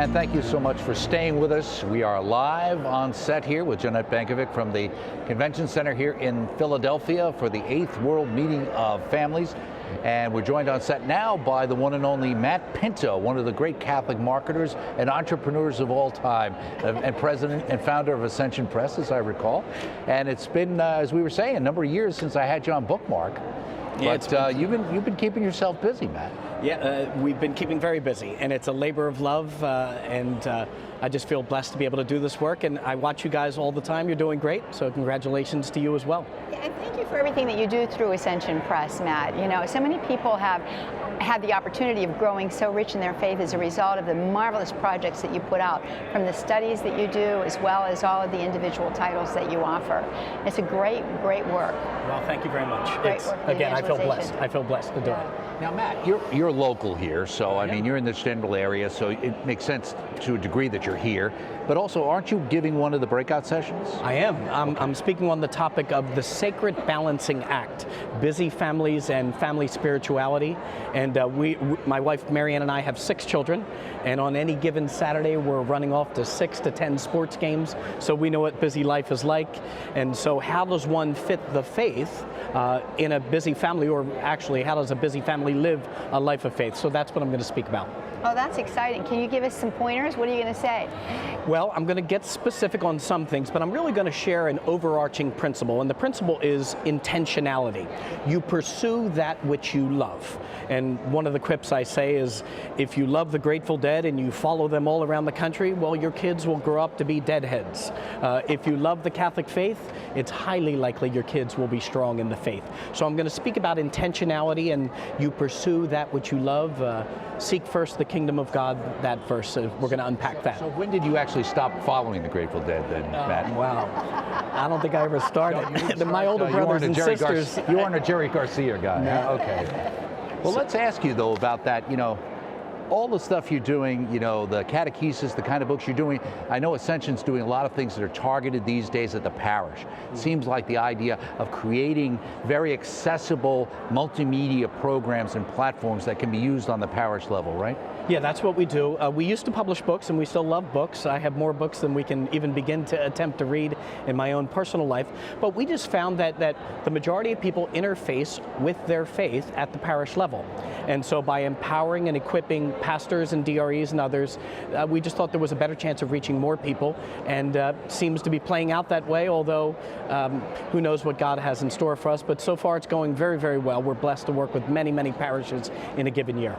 And thank you so much for staying with us. We are live on set here with Jeanette Bankovic from the Convention Center here in Philadelphia for the 8th World Meeting of Families. And we're joined on set now by the one and only Matt Pinto, one of the great Catholic marketers and entrepreneurs of all time, and president and founder of Ascension Press, as I recall. And it's been, as we were saying, a number of years since I had you on bookmark. Yeah, but you've been keeping yourself busy, Matt. Yeah, we've been keeping very busy, and it's a labor of love, and I just feel blessed to be able to do this work, and I watch you guys all the time. You're doing great, so congratulations to you as well. Yeah, and thank you for everything that you do through Ascension Press, Matt. You know, so many people have had the opportunity of growing so rich in their faith as a result of the marvelous projects that you put out, from the studies that you do, as well as all of the individual titles that you offer. It's a great, great work. Well, thank you very much. Great work for again, I feel blessed. evangelization. I feel blessed to do it. Now, Matt, you're local here, so I mean, you're in this general area, so it makes sense to a degree that you're here. But also, aren't you giving one of the breakout sessions? I am. I'm speaking on the topic of the sacred balancing act, busy families and family spirituality. And my wife Marianne and I have 6 children, and on any given Saturday we're running off to 6 to 10 sports games. So we know what busy life is like. And so, how does one fit the faith in a busy family, or actually, how does a busy family live a life of faith? So that's what I'm going to speak about. Oh, that's exciting. Can you give us some pointers? What are you going to say? Well, I'm going to get specific on some things, but I'm really going to share an overarching principle, and the principle is intentionality. You pursue that which you love. And one of the quips I say is, if you love the Grateful Dead and you follow them all around the country, well, your kids will grow up to be deadheads. If you love the Catholic faith, it's highly likely your kids will be strong in the faith. So I'm going to speak about intentionality, and you pursue that which you love. Seek first the kingdom of God, that verse. We're going to unpack that. So when did you actually stop following the Grateful Dead then, Matt? Wow. I don't think I ever started. My older brothers and sisters. You weren't a Jerry Garcia guy. No. Huh? Okay. Well, let's ask you, though, about that, all the stuff you're doing, the catechesis, the kind of books you're doing. I know Ascension's doing a lot of things that are targeted these days at the parish. It seems like the idea of creating very accessible multimedia programs and platforms that can be used on the parish level, right? Yeah, that's what we do. We used to publish books, and we still love books. I have more books than we can even begin to attempt to read in my own personal life. But we just found that the majority of people interface with their faith at the parish level. And so by empowering and equipping pastors and DREs and others, we just thought there was a better chance of reaching more people, and seems to be playing out that way, although who knows what God has in store for us. But so far it's going very, very well. We're blessed to work with many, many parishes in a given year.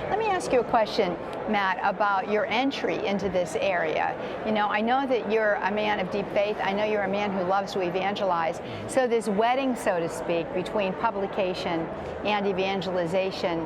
Let me ask you a question, Matt, about your entry into this area. I know that you're a man of deep faith. I know you're a man who loves to evangelize. So this wedding, so to speak, between publication and evangelization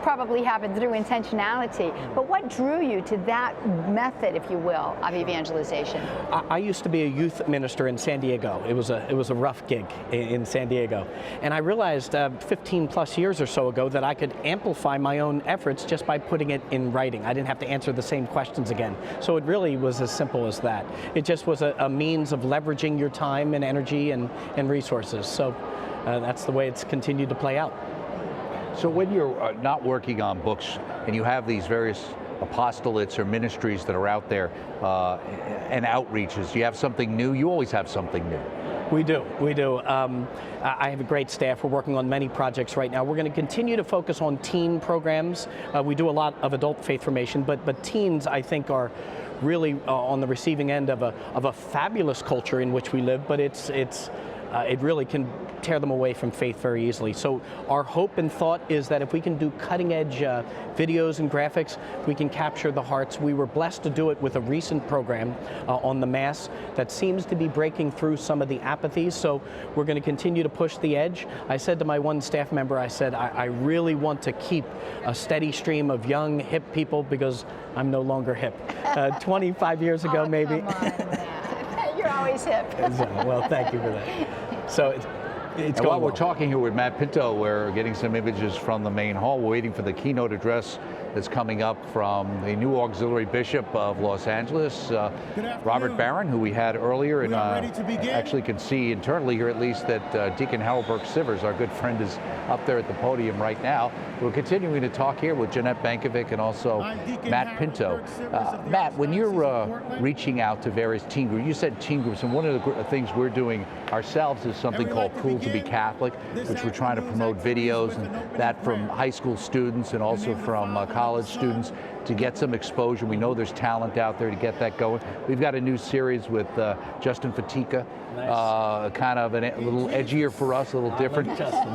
probably happened through intentionality. But what drew you to that method, if you will, of evangelization? I used to be a youth minister in San Diego. It was a rough gig in San Diego. And I realized 15 plus years or so ago that I could amplify my own efforts just by putting it in writing. I didn't have to answer the same questions again. So it really was as simple as that. It just was a means of leveraging your time and energy and resources. So that's the way it's continued to play out. So when you're not working on books and you have these various apostolates or ministries that are out there and outreaches, do you have something new? You always have something new. We do. I have a great staff. We're working on many projects right now. We're going to continue to focus on teen programs. We do a lot of adult faith formation, but teens, I think, are really on the receiving end of a fabulous culture in which we live, but it really can tear them away from faith very easily. So our hope and thought is that if we can do cutting-edge videos and graphics, we can capture the hearts. We were blessed to do it with a recent program on the Mass that seems to be breaking through some of the apathies. So we're going to continue to push the edge. I said to my one staff member, I said, I really want to keep a steady stream of young, hip people, because I'm no longer hip. 25 years ago, maybe. Come on, man. You're always hip. Well, thank you for that. So it's while we're talking here with Matt Pinto, we're getting some images from the main hall. We're waiting for the keynote address that's coming up from the new auxiliary bishop of Los Angeles, Robert Barron, who we had earlier, and actually can see internally here at least that Deacon Harold Burke-Sivers, our good friend, is up there at the podium right now. We're continuing to talk here with Jeanette Bankovic and also Matt Pinto. Matt, when you're reaching out to various teen groups, you said teen groups, and one of the things we're doing ourselves is something called Cool to be Catholic, which we're trying to promote videos and that from high school students and also from college students to get some exposure. We know there's talent out there to get that going. We've got a new series with Justin Fatica, kind of a little edgier for us, a little different,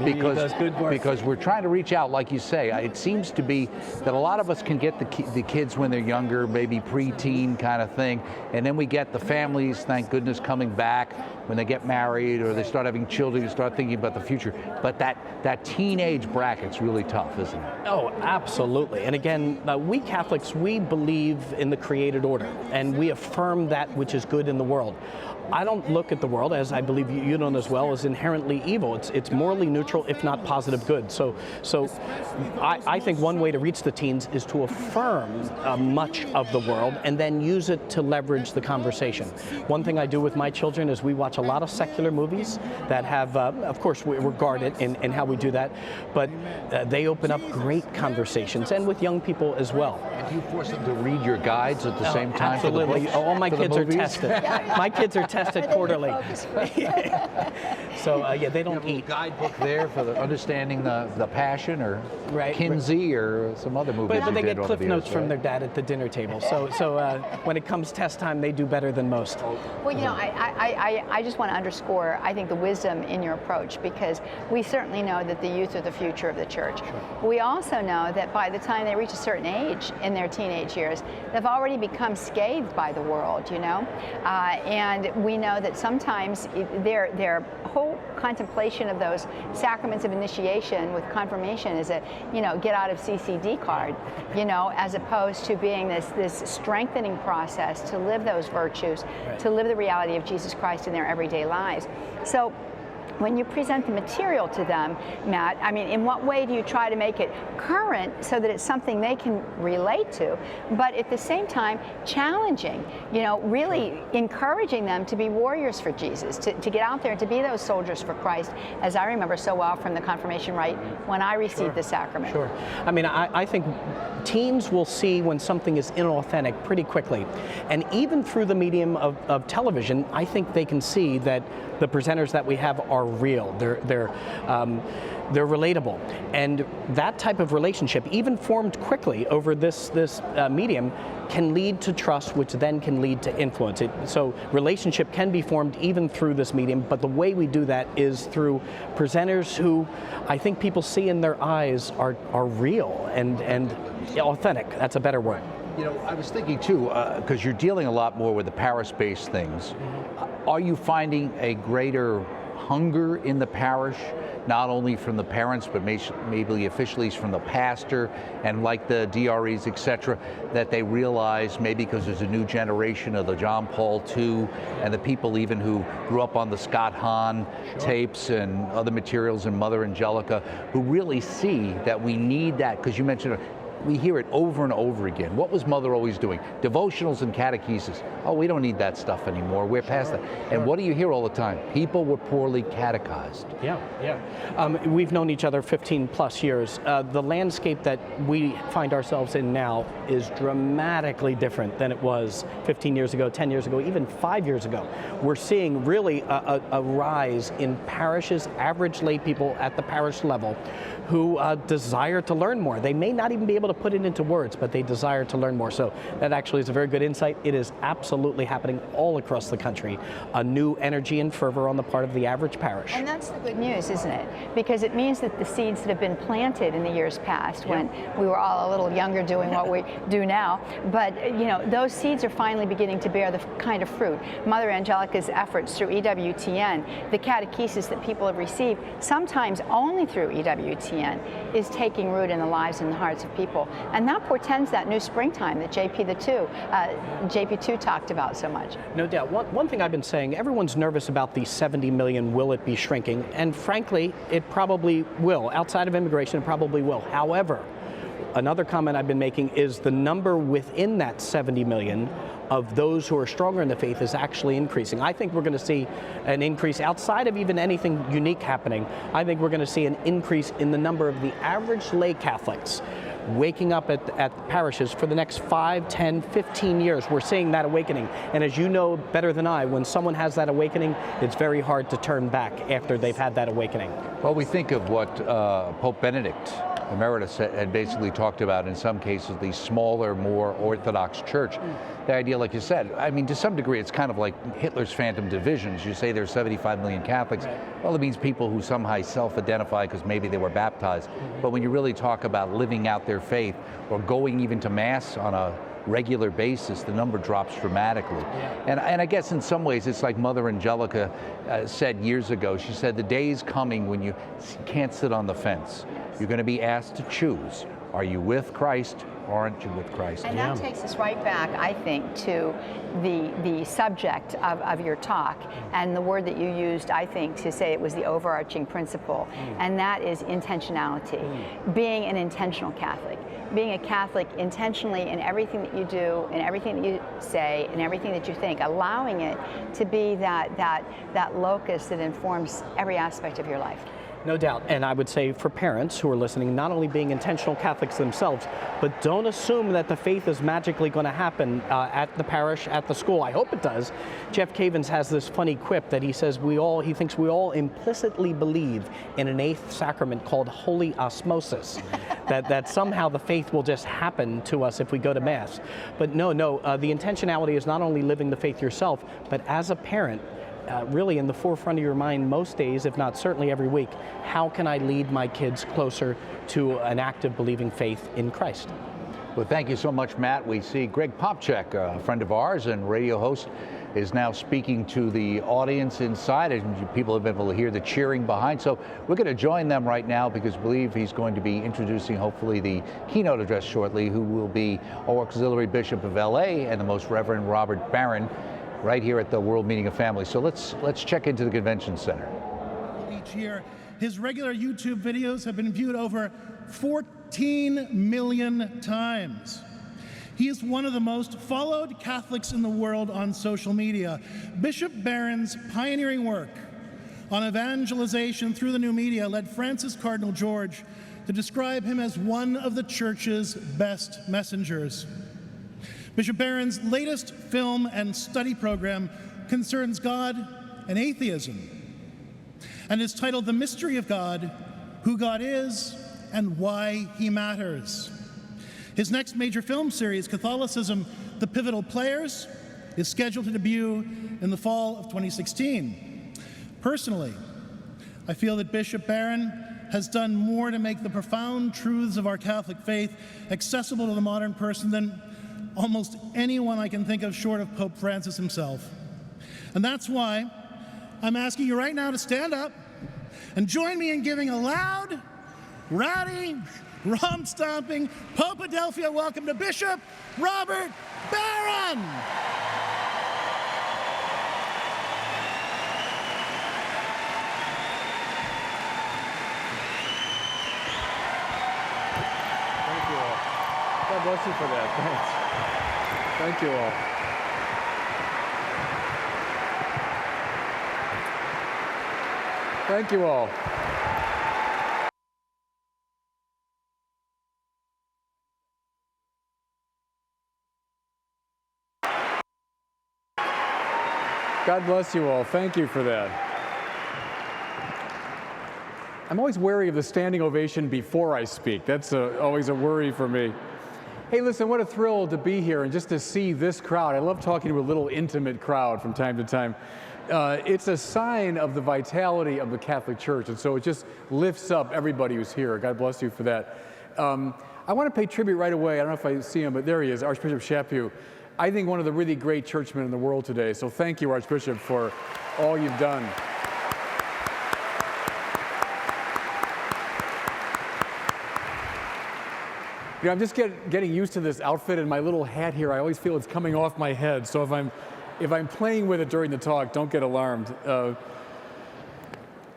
because we're trying to reach out, like you say. It seems to be that a lot of us can get the kids when they're younger, maybe preteen kind of thing, and then we get the families, thank goodness, coming back when they get married or they start having children, you start thinking about the future. But that teenage bracket's really tough, isn't it? Oh, absolutely. And again, we Catholics, we believe in the created order, and we affirm that which is good in the world. I don't look at the world, as I believe you don't as well, as inherently evil. It's morally neutral, if not positive good. So I think one way to reach the teens is to affirm much of the world and then use it to leverage the conversation. One thing I do with my children is we watch a lot of secular movies that have, of course, we're guarded in how we do that, but they open up great conversations, and with young people as well. And do you force them to read your guides at the same time? Absolutely. All my kids are tested. My kids are tested quarterly. So yeah, they don't eat. Guidebook there for understanding the Passion or Kinsey or some other movies. But they get cliff notes from their dad at the dinner table. So when it comes test time, they do better than most. Well, you know, I just want to underscore, I think, the wisdom in your approach, because we certainly know that the youth are the future of the church. Sure. We also know that by the time they reach a certain age in their teenage years, they've already become scathed by the world, you know, and we know that sometimes their whole contemplation of those sacraments of initiation with confirmation is a, you know, get out of CCD card, you know, as opposed to being this strengthening process to live those virtues, to live the reality of Jesus Christ in their everyday lives. So when you present the material to them, Matt, I mean, in what way do you try to make it current so that it's something they can relate to, but at the same time challenging, you know, really encouraging them to be warriors for Jesus, to get out there and to be those soldiers for Christ, as I remember so well from the confirmation rite when I received the sacrament. Sure. I mean, I think teens will see when something is inauthentic pretty quickly. And even through the medium of television, I think they can see that the presenters that we have are real. They're relatable, and that type of relationship, even formed quickly over this medium, can lead to trust, which then can lead to influence. So relationship can be formed even through this medium, but the way we do that is through presenters who I think people see in their eyes are real and authentic. That's a better word. You know, I was thinking too, because you're dealing a lot more with the parish-based things. Are you finding a greater hunger in the parish, not only from the parents, but maybe officially from the pastor and like the DREs, et cetera, that they realize maybe because there's a new generation of the John Paul II and the people even who grew up on the Scott Hahn tapes and other materials and Mother Angelica, who really see that we need that, because you mentioned we hear it over and over again. What was Mother always doing? Devotionals and catechesis. Oh, we don't need that stuff anymore. We're past that. And what do you hear all the time? People were poorly catechized. Yeah. We've known each other 15 plus years. The landscape that we find ourselves in now is dramatically different than it was 15 years ago, 10 years ago, even 5 years ago. We're seeing really a rise in parishes, average lay people at the parish level, who desire to learn more. They may not even be able to put it into words, but they desire to learn more. So that actually is a very good insight. It is absolutely happening all across the country. A new energy and fervor on the part of the average parish. And that's the good news, isn't it? Because it means that the seeds that have been planted in the years past, when we were all a little younger doing what we do now, but you know, those seeds are finally beginning to bear the kind of fruit. Mother Angelica's efforts through EWTN, the catechesis that people have received, sometimes only through EWTN, is taking root in the lives and the hearts of people. And that portends that new springtime that JP2 talked about so much. No doubt. One thing I've been saying, everyone's nervous about the 70 million, will it be shrinking? And frankly, it probably will. Outside of immigration, it probably will. However, Another comment I've been making is the number within that 70 million of those who are stronger in the faith is actually increasing. I think we're going to see an increase outside of even anything unique happening. I think we're going to see an increase in the number of the average lay Catholics waking up at the parishes for the next 5, 10, 15 years. We're seeing that awakening. And as you know better than I, when someone has that awakening, it's very hard to turn back after they've had that awakening. Well, we think of what Pope Benedict Emeritus had basically talked about in some cases, the smaller, more Orthodox church. The idea, like you said, I mean, to some degree, it's kind of like Hitler's phantom divisions. You say there's 75 million Catholics. Right. Well, it means people who somehow self-identify because maybe they were baptized. But when you really talk about living out their faith or going even to Mass on a regular basis, the number drops dramatically. Yeah. And I guess in some ways it's like Mother Angelica said years ago. She said the day is coming when you can't sit on the fence. You're going to be asked to choose. Are you with Christ or aren't you with Christ? And that takes us right back, I think, to the subject of your talk and the word that you used, I think, to say it was the overarching principle, and that is intentionality. Being an intentional Catholic. Being a Catholic intentionally in everything that you do, in everything that you say, in everything that you think, allowing it to be that locus that informs every aspect of your life. No doubt. And I would say for parents who are listening, not only being intentional Catholics themselves, but don't assume that the faith is magically going to happen at the parish, at the school. I hope it does. Jeff Cavins has this funny quip that he says he thinks we all implicitly believe in an eighth sacrament called holy osmosis, that somehow the faith will just happen to us if we go to Mass. But no, the intentionality is not only living the faith yourself, but as a parent, really in the forefront of your mind most days, if not certainly every week. How can I lead my kids closer to an active believing faith in Christ? Well, thank you so much, Matt. We see Greg Popchak, a friend of ours and radio host, is now speaking to the audience inside, and people have been able to hear the cheering behind. So we're going to join them right now because I believe he's going to be introducing hopefully the keynote address shortly, who will be our Auxiliary Bishop of LA and the Most Reverend Robert Barron, right here at the World Meeting of Families. So let's check into the convention center. Each year, his regular YouTube videos have been viewed over 14 million times. He is one of the most followed Catholics in the world on social media. Bishop Barron's pioneering work on evangelization through the new media led Francis Cardinal George to describe him as one of the Church's best messengers. Bishop Barron's latest film and study program concerns God and atheism and is titled The Mystery of God, Who God Is and Why He Matters. His next major film series, Catholicism, The Pivotal Players, is scheduled to debut in the fall of 2016. Personally, I feel that Bishop Barron has done more to make the profound truths of our Catholic faith accessible to the modern person than almost anyone I can think of short of Pope Francis himself. And that's why I'm asking you right now to stand up and join me in giving a loud, rowdy, romp-stomping Pope-Adelphia welcome to Bishop Robert Barron! Thank you all. God bless you for that. Thanks. Thank you all. Thank you all. God bless you all. Thank you for that. I'm always wary of the standing ovation before I speak. That's always a worry for me. Hey, listen, what a thrill to be here and just to see this crowd. I love talking to a little intimate crowd from time to time. It's a sign of the vitality of the Catholic Church, and so it just lifts up everybody who's here. God bless you for that. I want to pay tribute right away. I don't know if I see him, but there he is, Archbishop Chaput. I think one of the really great churchmen in the world today, so thank you, Archbishop, for all you've done. You know, I'm just getting used to this outfit and my little hat here. I always feel it's coming off my head. So if I'm playing with it during the talk, don't get alarmed.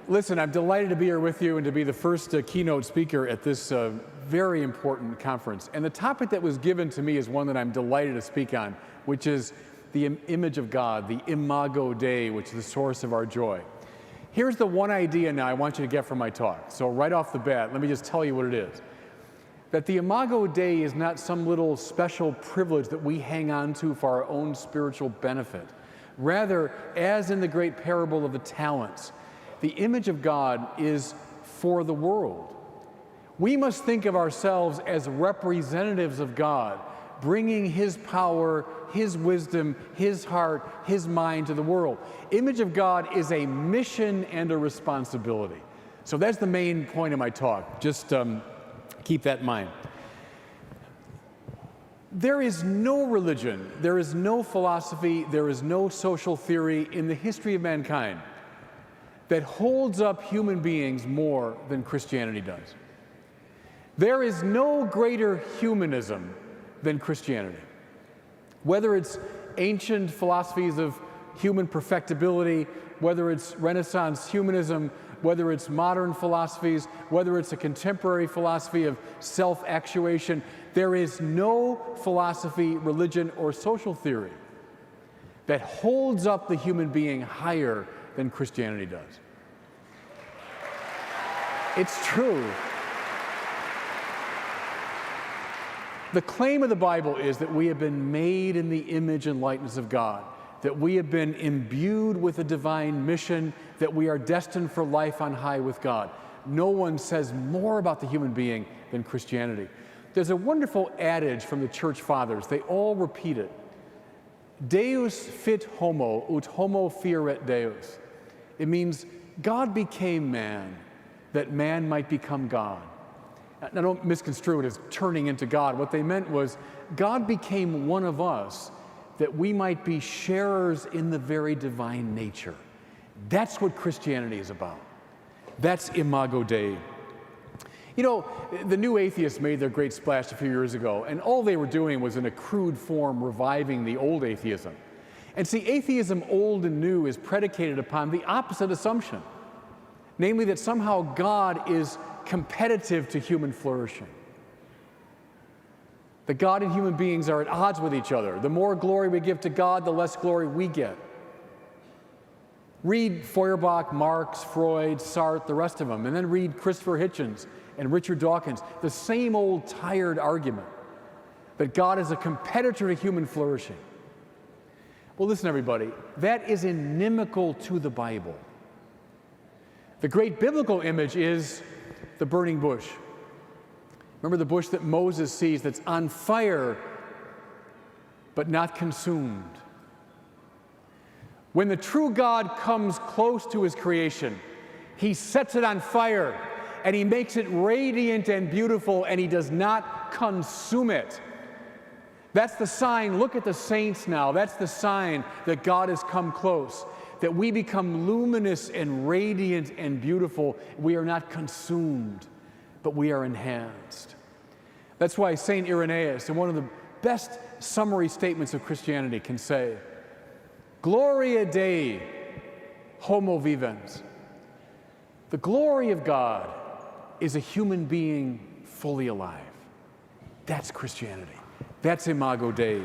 Listen, I'm delighted to be here with you and to be the first keynote speaker at this very important conference. And the topic that was given to me is one that I'm delighted to speak on, which is the image of God, the Imago Dei, which is the source of our joy. Here's the one idea now I want you to get from my talk. So right off the bat, let me just tell you what it is. That the Imago Dei is not some little special privilege that we hang on to for our own spiritual benefit. Rather, as in the great parable of the talents, the image of God is for the world. We must think of ourselves as representatives of God, bringing His power, His wisdom, His heart, His mind to the world. Image of God is a mission and a responsibility. So that's the main point of my talk. Just keep that in mind. There is no religion, there is no philosophy, there is no social theory in the history of mankind that holds up human beings more than Christianity does. There is no greater humanism than Christianity. Whether it's ancient philosophies of human perfectibility, whether it's Renaissance humanism, whether it's modern philosophies, whether it's a contemporary philosophy of self-actuation, there is no philosophy, religion, or social theory that holds up the human being higher than Christianity does. It's true. The claim of the Bible is that we have been made in the image and likeness of God, that we have been imbued with a divine mission, that we are destined for life on high with God. No one says more about the human being than Christianity. There's a wonderful adage from the church fathers. They all repeat it. Deus fit homo, ut homo fieret Deus. It means God became man, that man might become God. Now don't misconstrue it as turning into God. What they meant was God became one of us that we might be sharers in the very divine nature. That's what Christianity is about. That's Imago Dei. You know, the new atheists made their great splash a few years ago, and all they were doing was in a crude form reviving the old atheism. And see, atheism, old and new, is predicated upon the opposite assumption, namely that somehow God is competitive to human flourishing. That God and human beings are at odds with each other. The more glory we give to God, the less glory we get. Read Feuerbach, Marx, Freud, Sartre, the rest of them, and then read Christopher Hitchens and Richard Dawkins. The same old tired argument that God is a competitor to human flourishing. Well, listen, everybody, that is inimical to the Bible. The great biblical image is the burning bush. Remember the bush that Moses sees that's on fire but not consumed. When the true God comes close to His creation, He sets it on fire and He makes it radiant and beautiful, and He does not consume it. That's the sign. Look at the saints now. That's the sign that God has come close, that we become luminous and radiant and beautiful. We are not consumed, but we are enhanced. That's why St. Irenaeus, in one of the best summary statements of Christianity, can say, Gloria Dei, homo vivens. The glory of God is a human being fully alive. That's Christianity. That's Imago Dei.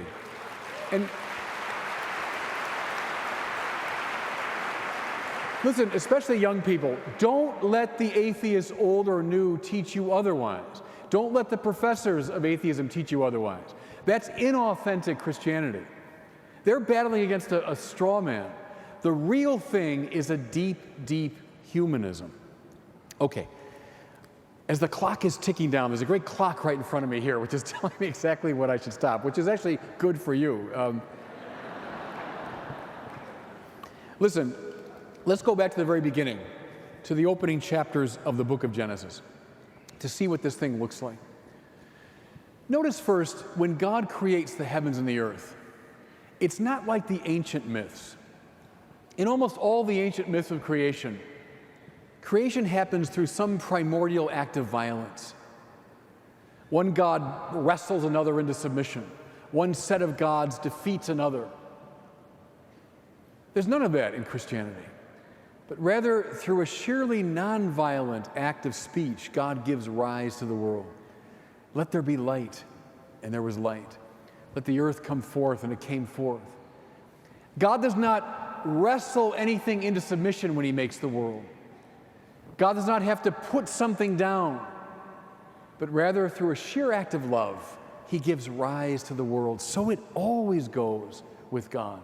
And listen, especially young people, don't let the atheists, old or new, teach you otherwise. Don't let the professors of atheism teach you otherwise. That's inauthentic Christianity. They're battling against a straw man. The real thing is a deep, deep humanism. Okay. As the clock is ticking down, there's a great clock right in front of me here, which is telling me exactly what I should stop, which is actually good for you. Listen, let's go back to the very beginning, to the opening chapters of the book of Genesis, to see what this thing looks like. Notice first, when God creates the heavens and the earth, it's not like the ancient myths. In almost all the ancient myths of creation, creation happens through some primordial act of violence. One god wrestles another into submission. One set of gods defeats another. There's none of that in Christianity. But rather, through a sheerly nonviolent act of speech, God gives rise to the world. Let there be light, and there was light. Let the earth come forth, and it came forth. God does not wrestle anything into submission when he makes the world. God does not have to put something down, but rather through a sheer act of love, he gives rise to the world. So it always goes with God.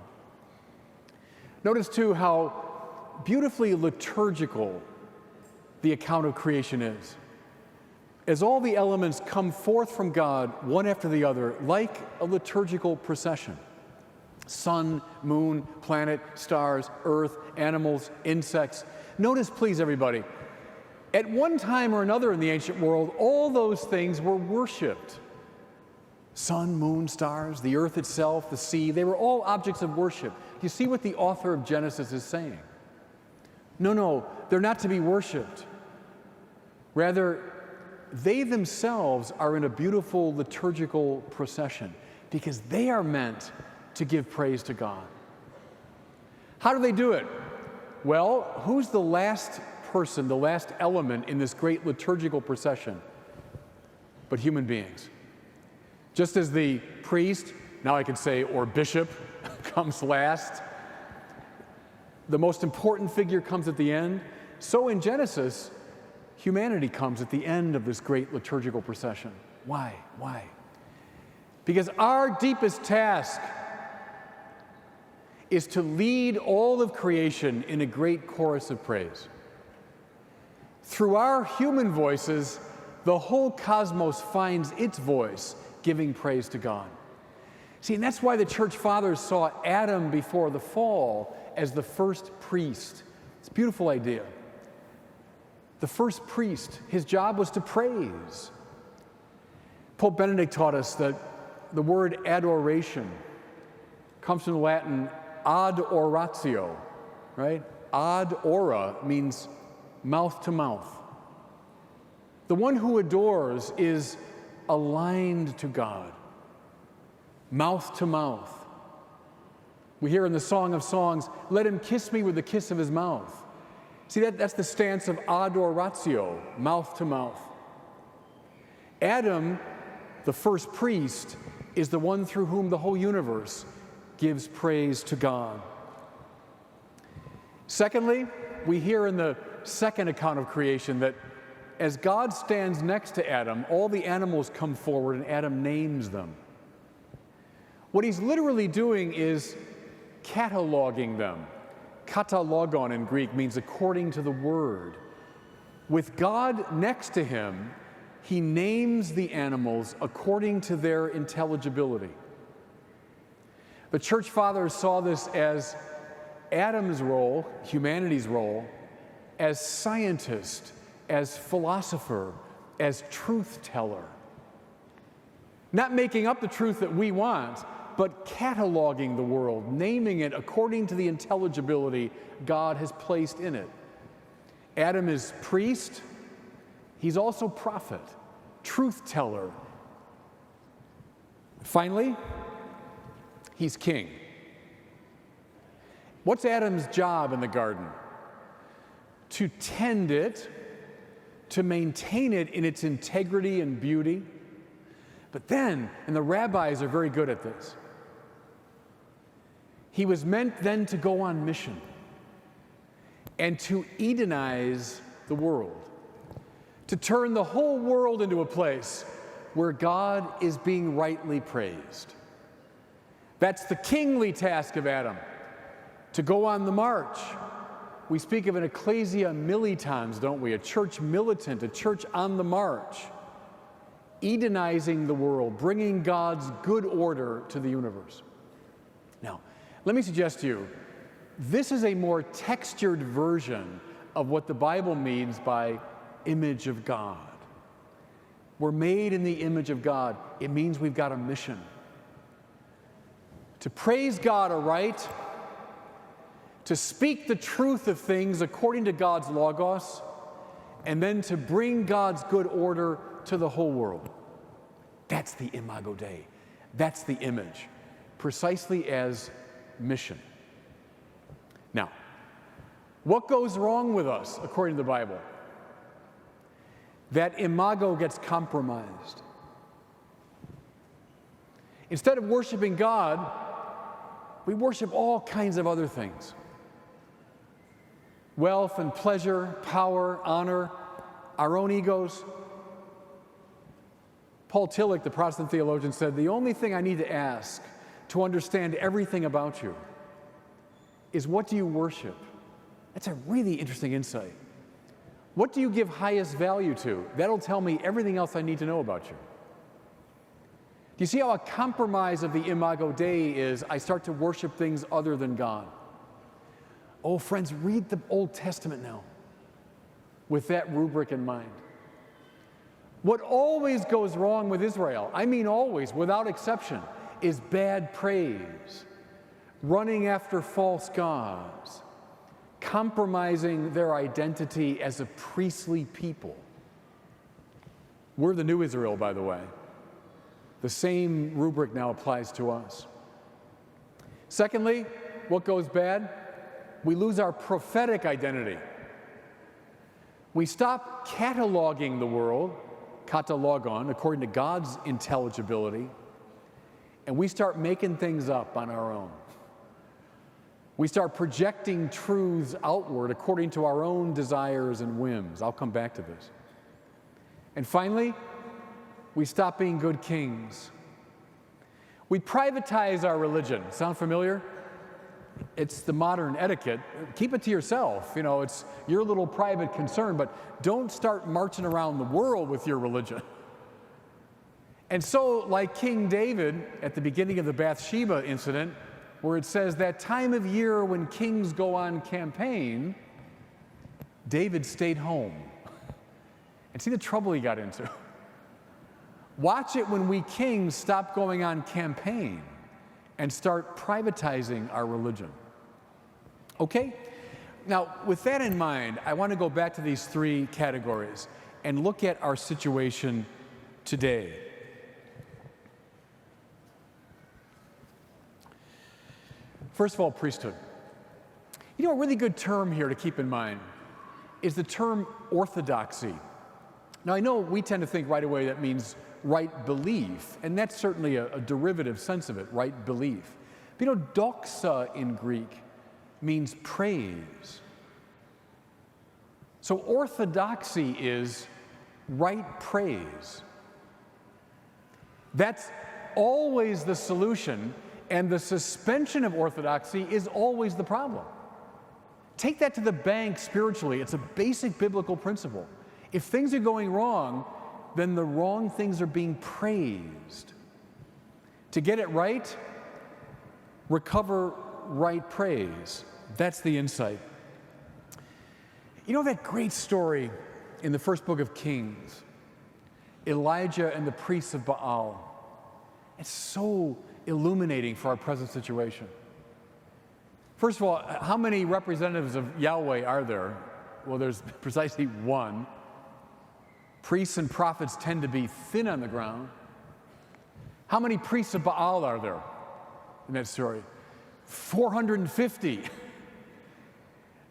Notice too how beautifully liturgical the account of creation is. As all the elements come forth from God, one after the other, like a liturgical procession. Sun, moon, planet, stars, earth, animals, insects. Notice, please, everybody, at one time or another in the ancient world, all those things were worshipped. Sun, moon, stars, the earth itself, the sea, they were all objects of worship. You see what the author of Genesis is saying? No, they're not to be worshipped. Rather, they themselves are in a beautiful liturgical procession because they are meant to give praise to God. How do they do it? Well, who's the last person, the last element in this great liturgical procession? But human beings. Just as the priest, now I can say, or bishop, comes last, the most important figure comes at the end, so in Genesis, humanity comes at the end of this great liturgical procession. Why? Why? Because our deepest task is to lead all of creation in a great chorus of praise. Through our human voices, the whole cosmos finds its voice giving praise to God. See, and that's why the church fathers saw Adam before the fall as the first priest. It's a beautiful idea. The first priest, his job was to praise. Pope Benedict taught us that the word adoration comes from the Latin ad oratio, right? Ad ora means mouth to mouth. The one who adores is aligned to God, mouth to mouth. We hear in the Song of Songs, let him kiss me with the kiss of his mouth. See, that's the stance of adoratio, mouth to mouth. Adam, the first priest, is the one through whom the whole universe gives praise to God. Secondly, we hear in the second account of creation that as God stands next to Adam, all the animals come forward and Adam names them. What he's literally doing is cataloging them. Katalogon in Greek means according to the word. With God next to him, he names the animals according to their intelligibility. The church fathers saw this as Adam's role, humanity's role, as scientist, as philosopher, as truth teller. Not making up the truth that we want, but cataloging the world, naming it according to the intelligibility God has placed in it. Adam is priest, he's also prophet, truth teller. Finally, he's king. What's Adam's job in the garden? To tend it, to maintain it in its integrity and beauty. But then, and the rabbis are very good at this, he was meant then to go on mission and to Edenize the world, to turn the whole world into a place where God is being rightly praised. That's the kingly task of Adam, to go on the march. We speak of an ecclesia militans, don't we? A church militant, a church on the march, Edenizing the world, bringing God's good order to the universe. Now, let me suggest to you, this is a more textured version of what the Bible means by image of God. We're made in the image of God. It means we've got a mission. To praise God aright, to speak the truth of things according to God's logos, and then to bring God's good order to the whole world. That's the imago Dei. That's the image, precisely as mission. Now, what goes wrong with us according to the Bible? That imago gets compromised. Instead of worshiping God, we worship all kinds of other things. Wealth and pleasure, power, honor, our own egos. Paul Tillich, the Protestant theologian, said, "The only thing I need to ask to understand everything about you is, what do you worship?" That's a really interesting insight. What do you give highest value to? That'll tell me everything else I need to know about you. Do you see how a compromise of the Imago Dei is I start to worship things other than God? Oh, friends, read the Old Testament now with that rubric in mind. What always goes wrong with Israel, I mean always, without exception, is bad praise, running after false gods, compromising their identity as a priestly people. We're the new Israel, by the way. The same rubric now applies to us. Secondly, what goes bad? We lose our prophetic identity. We stop cataloging the world, katalogon, according to God's intelligibility, and we start making things up on our own. We start projecting truths outward according to our own desires and whims. I'll come back to this. And finally, we stop being good kings. We privatize our religion. Sound familiar? It's the modern etiquette. Keep it to yourself. You know, it's your little private concern, but don't start marching around the world with your religion. And so, like King David at the beginning of the Bathsheba incident, where it says that time of year when kings go on campaign, David stayed home. And see the trouble he got into. Watch it when we kings stop going on campaign and start privatizing our religion. Okay? Now, with that in mind, I want to go back to these three categories and look at our situation today. First of all, priesthood. You know, a really good term here to keep in mind is the term orthodoxy. Now, I know we tend to think right away that means right belief, and that's certainly a derivative sense of it, right belief. But you know, doxa in Greek means praise. So orthodoxy is right praise. That's always the solution, and the suspension of orthodoxy is always the problem. Take that to the bank spiritually. It's a basic biblical principle. If things are going wrong, then the wrong things are being praised. To get it right, recover right praise. That's the insight. You know that great story in the first book of Kings, Elijah and the priests of Baal? It's so illuminating for our present situation. First of all, how many representatives of Yahweh are there? Well, there's precisely one. Priests and prophets tend to be thin on the ground. How many priests of Baal are there in that story? 450.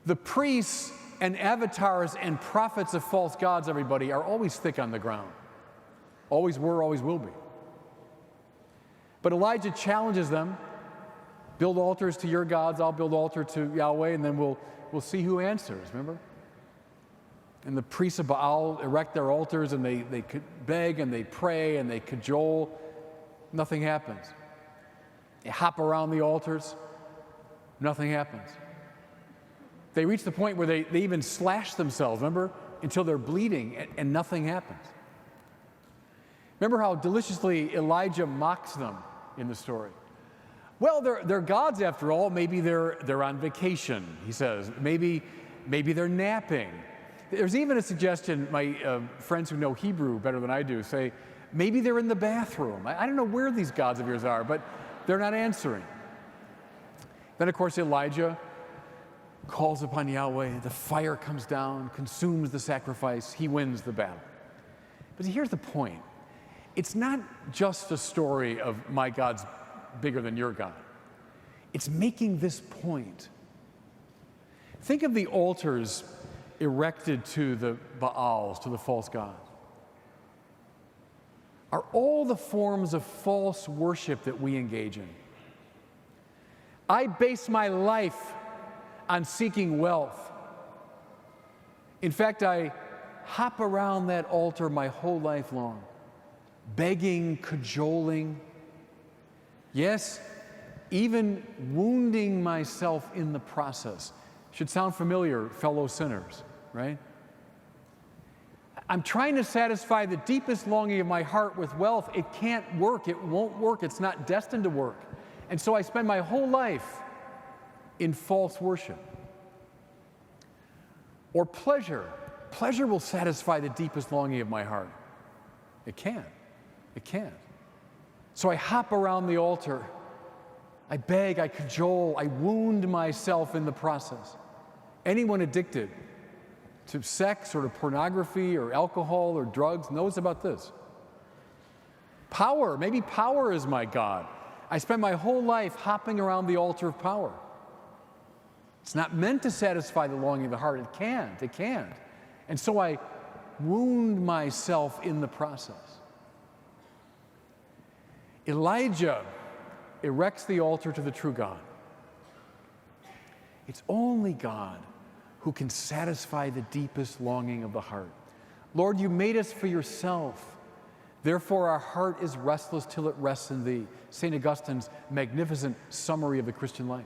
The priests and avatars and prophets of false gods, everybody, are always thick on the ground. Always were, always will be. But Elijah challenges them. Build altars to your gods, I'll build altar to Yahweh, and then we'll see who answers, remember? And the priests of Baal erect their altars, and they beg, and they pray, and they cajole. Nothing happens. They hop around the altars. Nothing happens. They reach the point where they even slash themselves, remember? Until they're bleeding, and nothing happens. Remember how deliciously Elijah mocks them in the story? Well, they're gods after all. Maybe they're on vacation, he says. Maybe they're napping. There's even a suggestion, my friends who know Hebrew better than I do say, maybe they're in the bathroom. I don't know where these gods of yours are, but they're not answering. Then, of course, Elijah calls upon Yahweh. The fire comes down, consumes the sacrifice. He wins the battle. But here's the point. It's not just a story of my God's bigger than your God. It's making this point. Think of the altars erected to the Baals, to the false gods. are all the forms of false worship that we engage in. I base my life on seeking wealth. In fact, I hop around that altar my whole life long, begging, cajoling, yes, even wounding myself in the process. Should sound familiar, fellow sinners, right? I'm trying to satisfy the deepest longing of my heart with wealth. It can't work. It won't work. It's not destined to work. And so I spend my whole life in false worship. Or pleasure. Pleasure will satisfy the deepest longing of my heart. It can't. It can't. So I hop around the altar. I beg, I cajole, I wound myself in the process. Anyone addicted to sex or to pornography or alcohol or drugs knows about this. Power, maybe power is my God. I spend my whole life hopping around the altar of power. It's not meant to satisfy the longing of the heart. It can't. And so I wound myself in the process. Elijah erects the altar to the true God. It's only God who can satisfy the deepest longing of the heart. Lord, you made us for yourself. Therefore, our heart is restless till it rests in thee. St. Augustine's magnificent summary of the Christian life.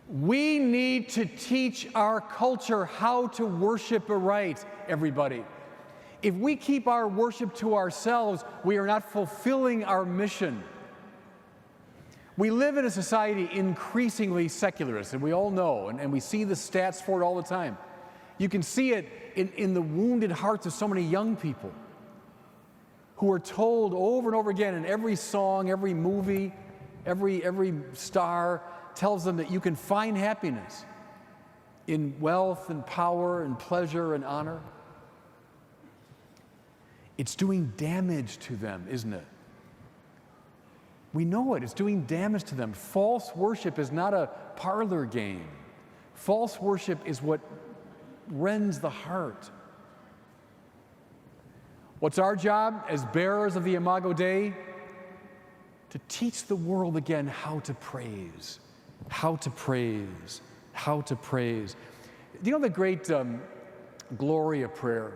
We need to teach our culture how to worship aright, everybody. If we keep our worship to ourselves, we are not fulfilling our mission. We live in a society increasingly secularist, and we all know, and we see the stats for it all the time. You can see it in the wounded hearts of so many young people who are told over and over again in every song, every movie, every star tells them that you can find happiness in wealth and power and pleasure and honor. It's doing damage to them, isn't it? We know it. It's doing damage to them. False worship is not a parlor game. False worship is what rends the heart. What's our job as bearers of the Imago Dei? To teach the world again how to praise, how to praise, how to praise. Do you know the great glory of prayer?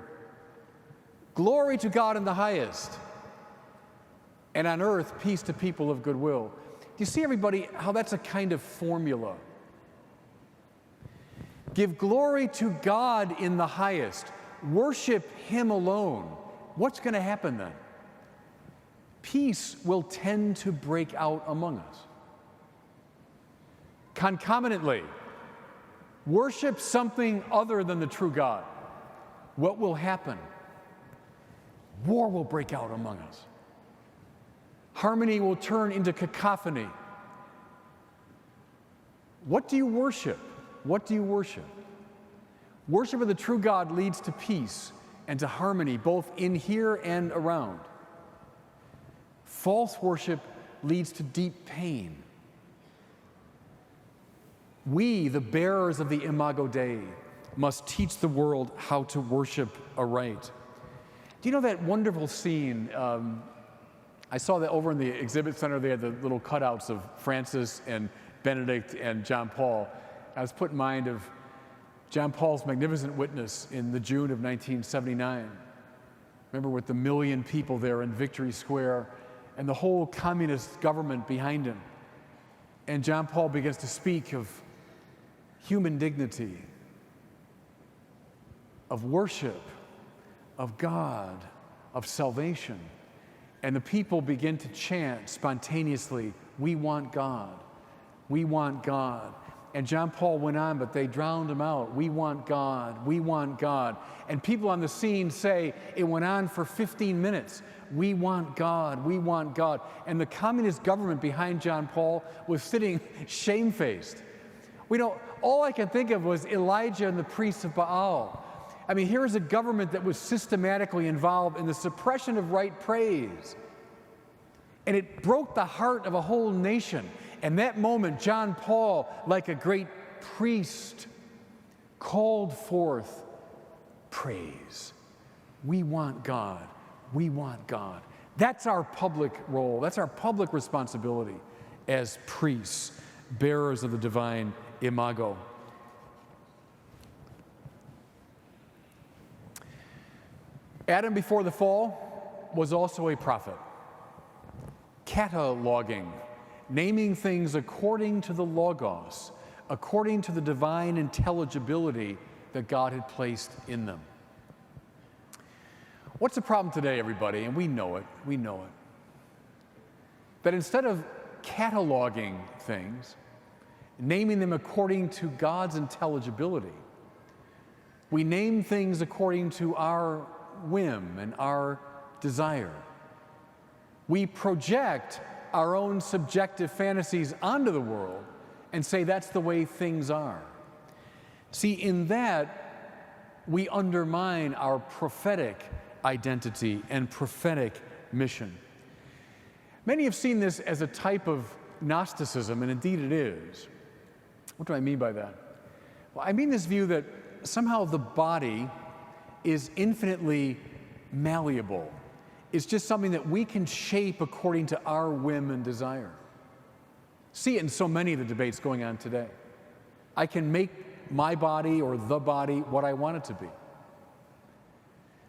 Glory to God in the highest, and on earth, peace to people of good will. Do you see, everybody, how that's a kind of formula? Give glory to God in the highest. Worship Him alone. What's going to happen then? Peace will tend to break out among us. Concomitantly, worship something other than the true God. What will happen? War will break out among us. Harmony will turn into cacophony. What do you worship? What do you worship? Worship of the true God leads to peace and to harmony, both in here and around. False worship leads to deep pain. We, the bearers of the Imago Dei, must teach the world how to worship aright. Do you know that wonderful scene? I saw that over in the exhibit center. They had the little cutouts of Francis and Benedict and John Paul. I was put in mind of John Paul's magnificent witness in the June of 1979. Remember, with the 1 million people there in Victory Square and the whole communist government behind him. And John Paul begins to speak of human dignity, of worship, of God, of salvation. And the people begin to chant spontaneously, "We want God, we want God." And John Paul went on, but they drowned him out. "We want God, we want God." And people on the scene say it went on for 15 minutes. "We want God, we want God." And the communist government behind John Paul was sitting shamefaced. All I could think of was Elijah and the priests of Baal. I mean, here is a government that was systematically involved in the suppression of right praise. And it broke the heart of a whole nation. And that moment, John Paul, like a great priest, called forth praise. We want God. We want God. That's our public role. That's our public responsibility as priests, bearers of the divine imago. Adam, before the fall, was also a prophet. Cataloging, naming things according to the logos, according to the divine intelligibility that God had placed in them. What's the problem today, everybody? And we know it, that instead of cataloging things, naming them according to God's intelligibility, we name things according to our whim and our desire. We project our own subjective fantasies onto the world and say that's the way things are. See, in that, we undermine our prophetic identity and prophetic mission. Many have seen this as a type of Gnosticism, and indeed it is. What do I mean by that? Well, I mean this view that somehow the body is infinitely malleable. It's just something that we can shape according to our whim and desire. See it in so many of the debates going on today. I can make my body or the body what I want it to be.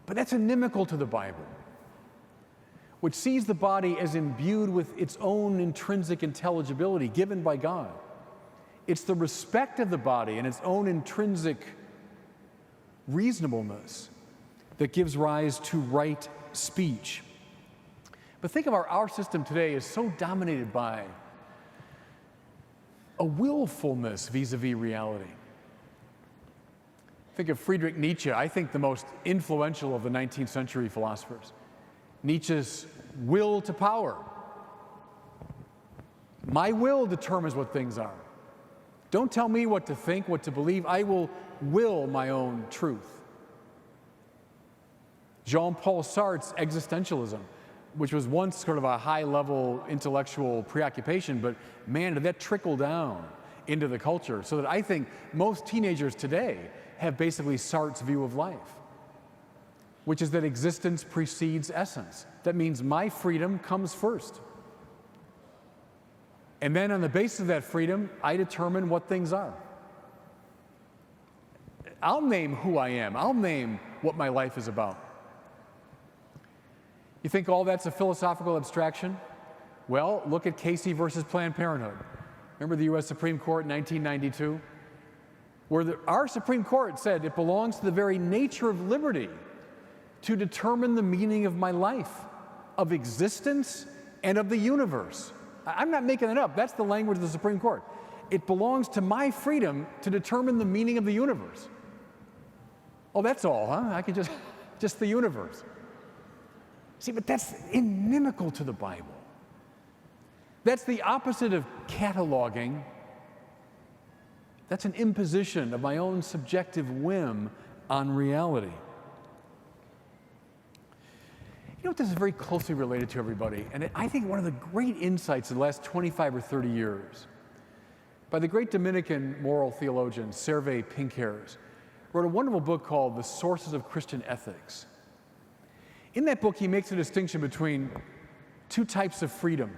But that's inimical to the Bible, which sees the body as imbued with its own intrinsic intelligibility given by God. It's the respect of the body and its own intrinsic reasonableness that gives rise to right speech. But think of our system today is so dominated by a willfulness vis-a-vis reality. Think of Friedrich Nietzsche, I think the most influential of the 19th century philosophers. Nietzsche's will to power. My will determines what things are. Don't tell me what to think, what to believe. I will my own truth. Jean-Paul Sartre's existentialism, which was once sort of a high-level intellectual preoccupation, but man, did that trickle down into the culture, so that I think most teenagers today have basically Sartre's view of life, which is that existence precedes essence. That means my freedom comes first. And then on the basis of that freedom, I determine what things are. I'll name who I am. I'll name what my life is about. You think all that's a philosophical abstraction? Well, look at Casey versus Planned Parenthood. Remember the U.S. Supreme Court in 1992? Where our Supreme Court said it belongs to the very nature of liberty to determine the meaning of my life, of existence, and of the universe. I'm not making it up. That's the language of the Supreme Court. It belongs to my freedom to determine the meaning of the universe. Oh, that's all, huh? I can just the universe. See, but that's inimical to the Bible. That's the opposite of cataloging. That's an imposition of my own subjective whim on reality. You know what this is very closely related to, everybody? And I think one of the great insights of the last 25 or 30 years by the great Dominican moral theologian, Servé Pinckaers, wrote a wonderful book called The Sources of Christian Ethics. In that book, he makes a distinction between two types of freedom.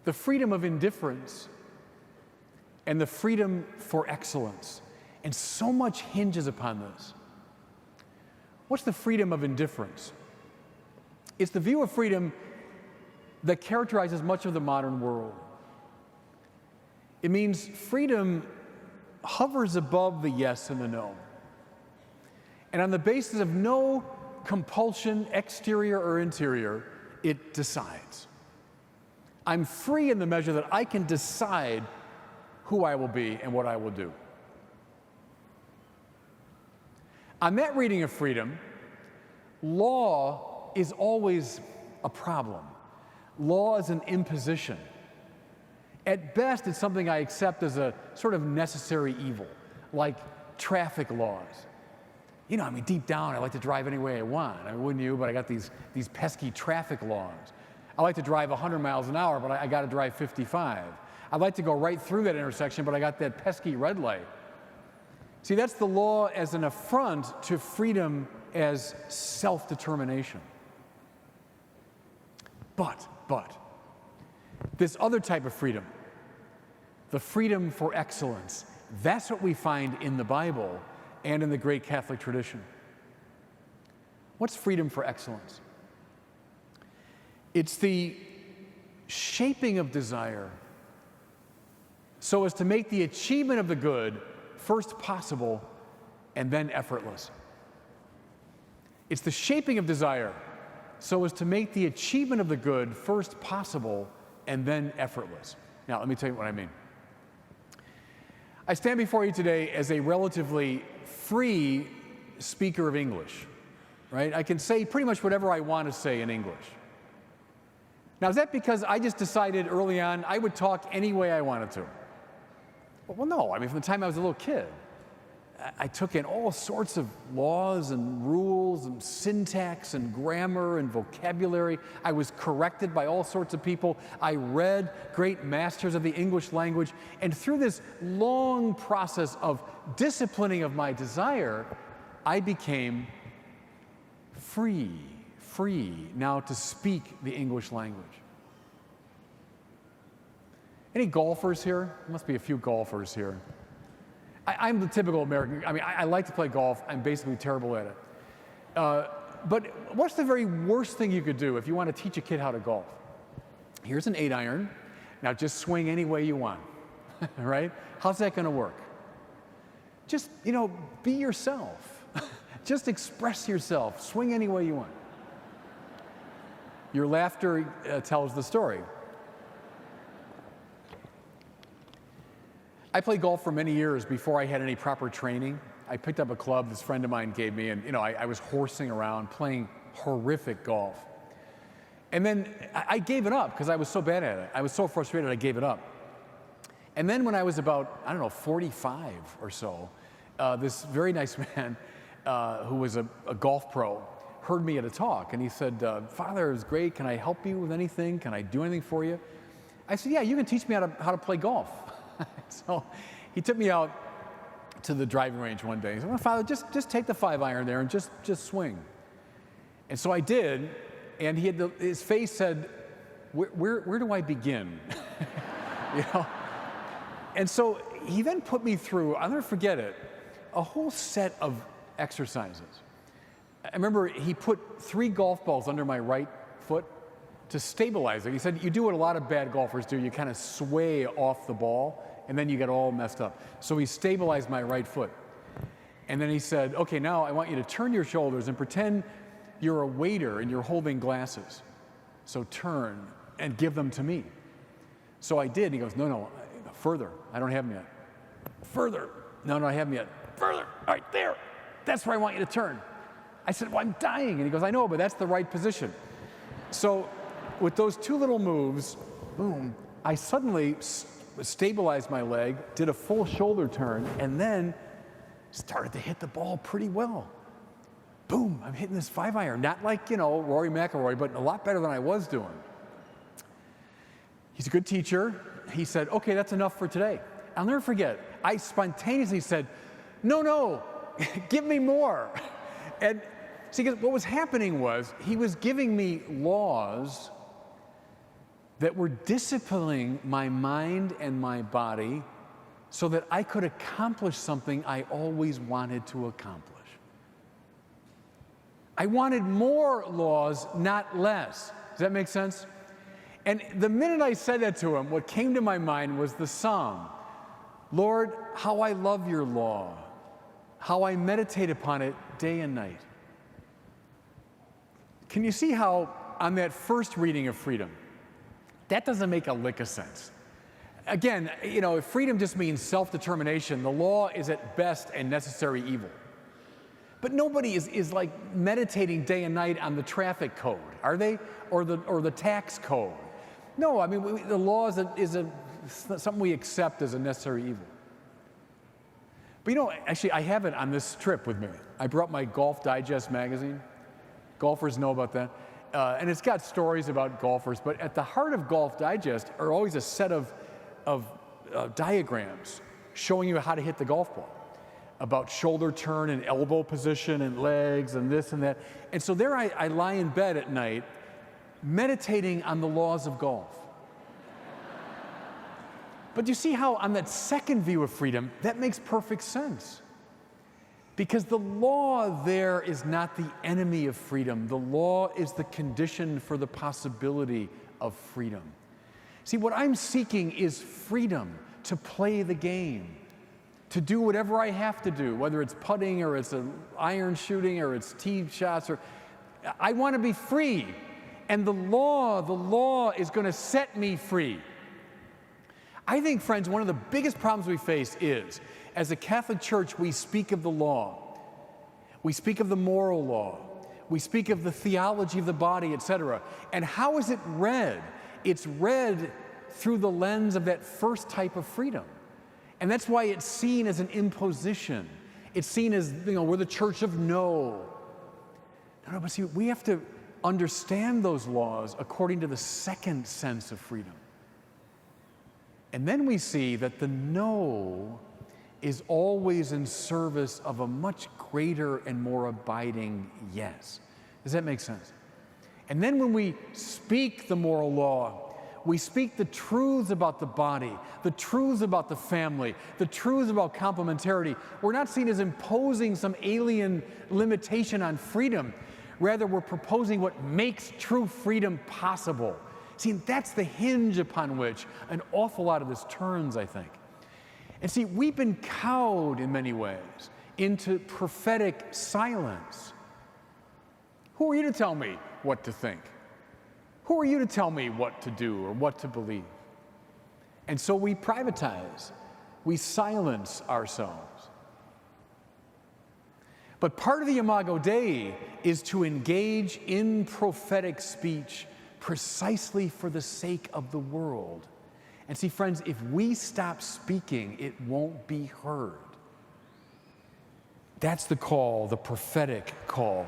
The freedom of indifference and the freedom for excellence. And so much hinges upon this. What's the freedom of indifference? It's the view of freedom that characterizes much of the modern world. It means freedom hovers above the yes and the no. And on the basis of no compulsion, exterior or interior, it decides. I'm free in the measure that I can decide who I will be and what I will do. On that reading of freedom, law is always a problem. Law is an imposition. At best, it's something I accept as a sort of necessary evil, like traffic laws. You know, I mean, deep down, I like to drive any way I want. I mean, wouldn't you? But I got these pesky traffic laws. I like to drive 100 miles an hour, but I got to drive 55. I'd like to go right through that intersection, but I got that pesky red light. See, that's the law as an affront to freedom as self-determination. But, this other type of freedom, the freedom for excellence, that's what we find in the Bible and in the great Catholic tradition. What's freedom for excellence? It's the shaping of desire so as to make the achievement of the good first possible and then effortless. It's the shaping of desire so as to make the achievement of the good first possible and then effortless. Now, let me tell you what I mean. I stand before you today as a relatively free speaker of English, right? I can say pretty much whatever I want to say in English. Now, is that because I just decided early on I would talk any way I wanted to? Well, no. I mean, from the time I was a little kid, I took in all sorts of laws and rules and syntax and grammar and vocabulary. I was corrected by all sorts of people. I read great masters of the English language. And through this long process of disciplining of my desire, I became free now to speak the English language. Any golfers here? There must be a few golfers here. I'm the typical American. I mean, I like to play golf. I'm basically terrible at it. But what's the very worst thing you could do if you want to teach a kid how to golf? Here's an 8-iron. Now just swing any way you want, right? How's that going to work? Just, be yourself. Just express yourself. Swing any way you want. Your laughter tells the story. I played golf for many years before I had any proper training. I picked up a club this friend of mine gave me, and I was horsing around playing horrific golf. And then I gave it up because I was so bad at it. I was so frustrated I gave it up. And then when I was about, 45 or so, this very nice man who was a golf pro heard me at a talk, and he said, "Father, it was great. Can I help you with anything? Can I do anything for you?" I said, "Yeah, you can teach me how to play golf." So he took me out to the driving range one day. He said, "Well, Father, just take the 5-iron there and just swing." And so I did, and his face said, where do I begin? And so he then put me through, I'll never forget it, a whole set of exercises. I remember he put 3 golf balls under my right foot to stabilize it. He said, you do what a lot of bad golfers do. You kind of sway off the ball, and then you get all messed up. So he stabilized my right foot. And then he said, okay, now I want you to turn your shoulders and pretend you're a waiter and you're holding glasses. So turn and give them to me. So I did. And he goes, no, further. I don't have them yet. Further. No, I haven't yet. Further. All right, there. That's where I want you to turn. I said, well, I'm dying. And he goes, I know, but that's the right position. So with those 2 little moves, boom, I suddenly stabilized my leg, did a full shoulder turn, and then started to hit the ball pretty well. Boom, I'm hitting this 5-iron. Not like, Rory McIlroy, but a lot better than I was doing. He's a good teacher. He said, okay, that's enough for today. I'll never forget. I spontaneously said, no, give me more. And see, what was happening was he was giving me laws that were disciplining my mind and my body so that I could accomplish something I always wanted to accomplish. I wanted more laws, not less. Does that make sense? And the minute I said that to him, what came to my mind was the psalm. Lord, how I love your law, how I meditate upon it day and night. Can you see how on that first reading of freedom, that doesn't make a lick of sense. Again, if freedom just means self-determination, the law is at best a necessary evil. But nobody is like meditating day and night on the traffic code, are they? Or the tax code. No, I mean, the law is something we accept as a necessary evil. But actually, I have it on this trip with me. I brought my Golf Digest magazine. Golfers know about that. And it's got stories about golfers, but at the heart of Golf Digest are always a set of diagrams showing you how to hit the golf ball. about shoulder turn and elbow position and legs and this and that. And so there I lie in bed at night meditating on the laws of golf. But you see how on that second view of freedom, that makes perfect sense. Because the law there is not the enemy of freedom. The law is the condition for the possibility of freedom. See, what I'm seeking is freedom to play the game, to do whatever I have to do, whether it's putting or it's iron shooting or it's tee shots. I want to be free. And the law is going to set me free. I think, friends, one of the biggest problems we face is, as a Catholic Church, we speak of the law. We speak of the moral law. We speak of the theology of the body, etc. And how is it read? It's read through the lens of that first type of freedom. And that's why it's seen as an imposition. It's seen as, we're the church of no. No, but see, we have to understand those laws according to the second sense of freedom. And then we see that the no is always in service of a much greater and more abiding yes. Does that make sense? And then when we speak the moral law, we speak the truths about the body, the truths about the family, the truths about complementarity. We're not seen as imposing some alien limitation on freedom. Rather, we're proposing what makes true freedom possible. See, that's the hinge upon which an awful lot of this turns, I think. And see, we've been cowed in many ways into prophetic silence. Who are you to tell me what to think? Who are you to tell me what to do or what to believe? And so we privatize, we silence ourselves. But part of the Imago Dei is to engage in prophetic speech precisely for the sake of the world. And see, friends, if we stop speaking, it won't be heard. That's the call, the prophetic call.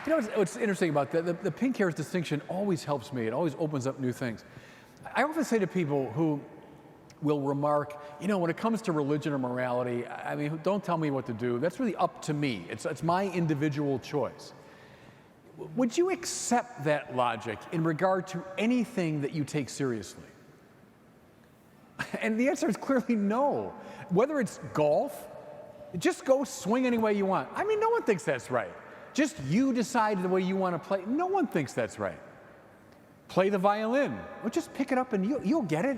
You know what's interesting about that? The pink hair's distinction always helps me. It always opens up new things. I often say to people who will remark, when it comes to religion or morality, I mean, don't tell me what to do. That's really up to me. It's my individual choice. Would you accept that logic in regard to anything that you take seriously? And the answer is clearly no. Whether it's golf, just go swing any way you want. I mean, no one thinks that's right. Just you decide the way you want to play. No one thinks that's right. Play the violin. Well, just pick it up and you'll get it.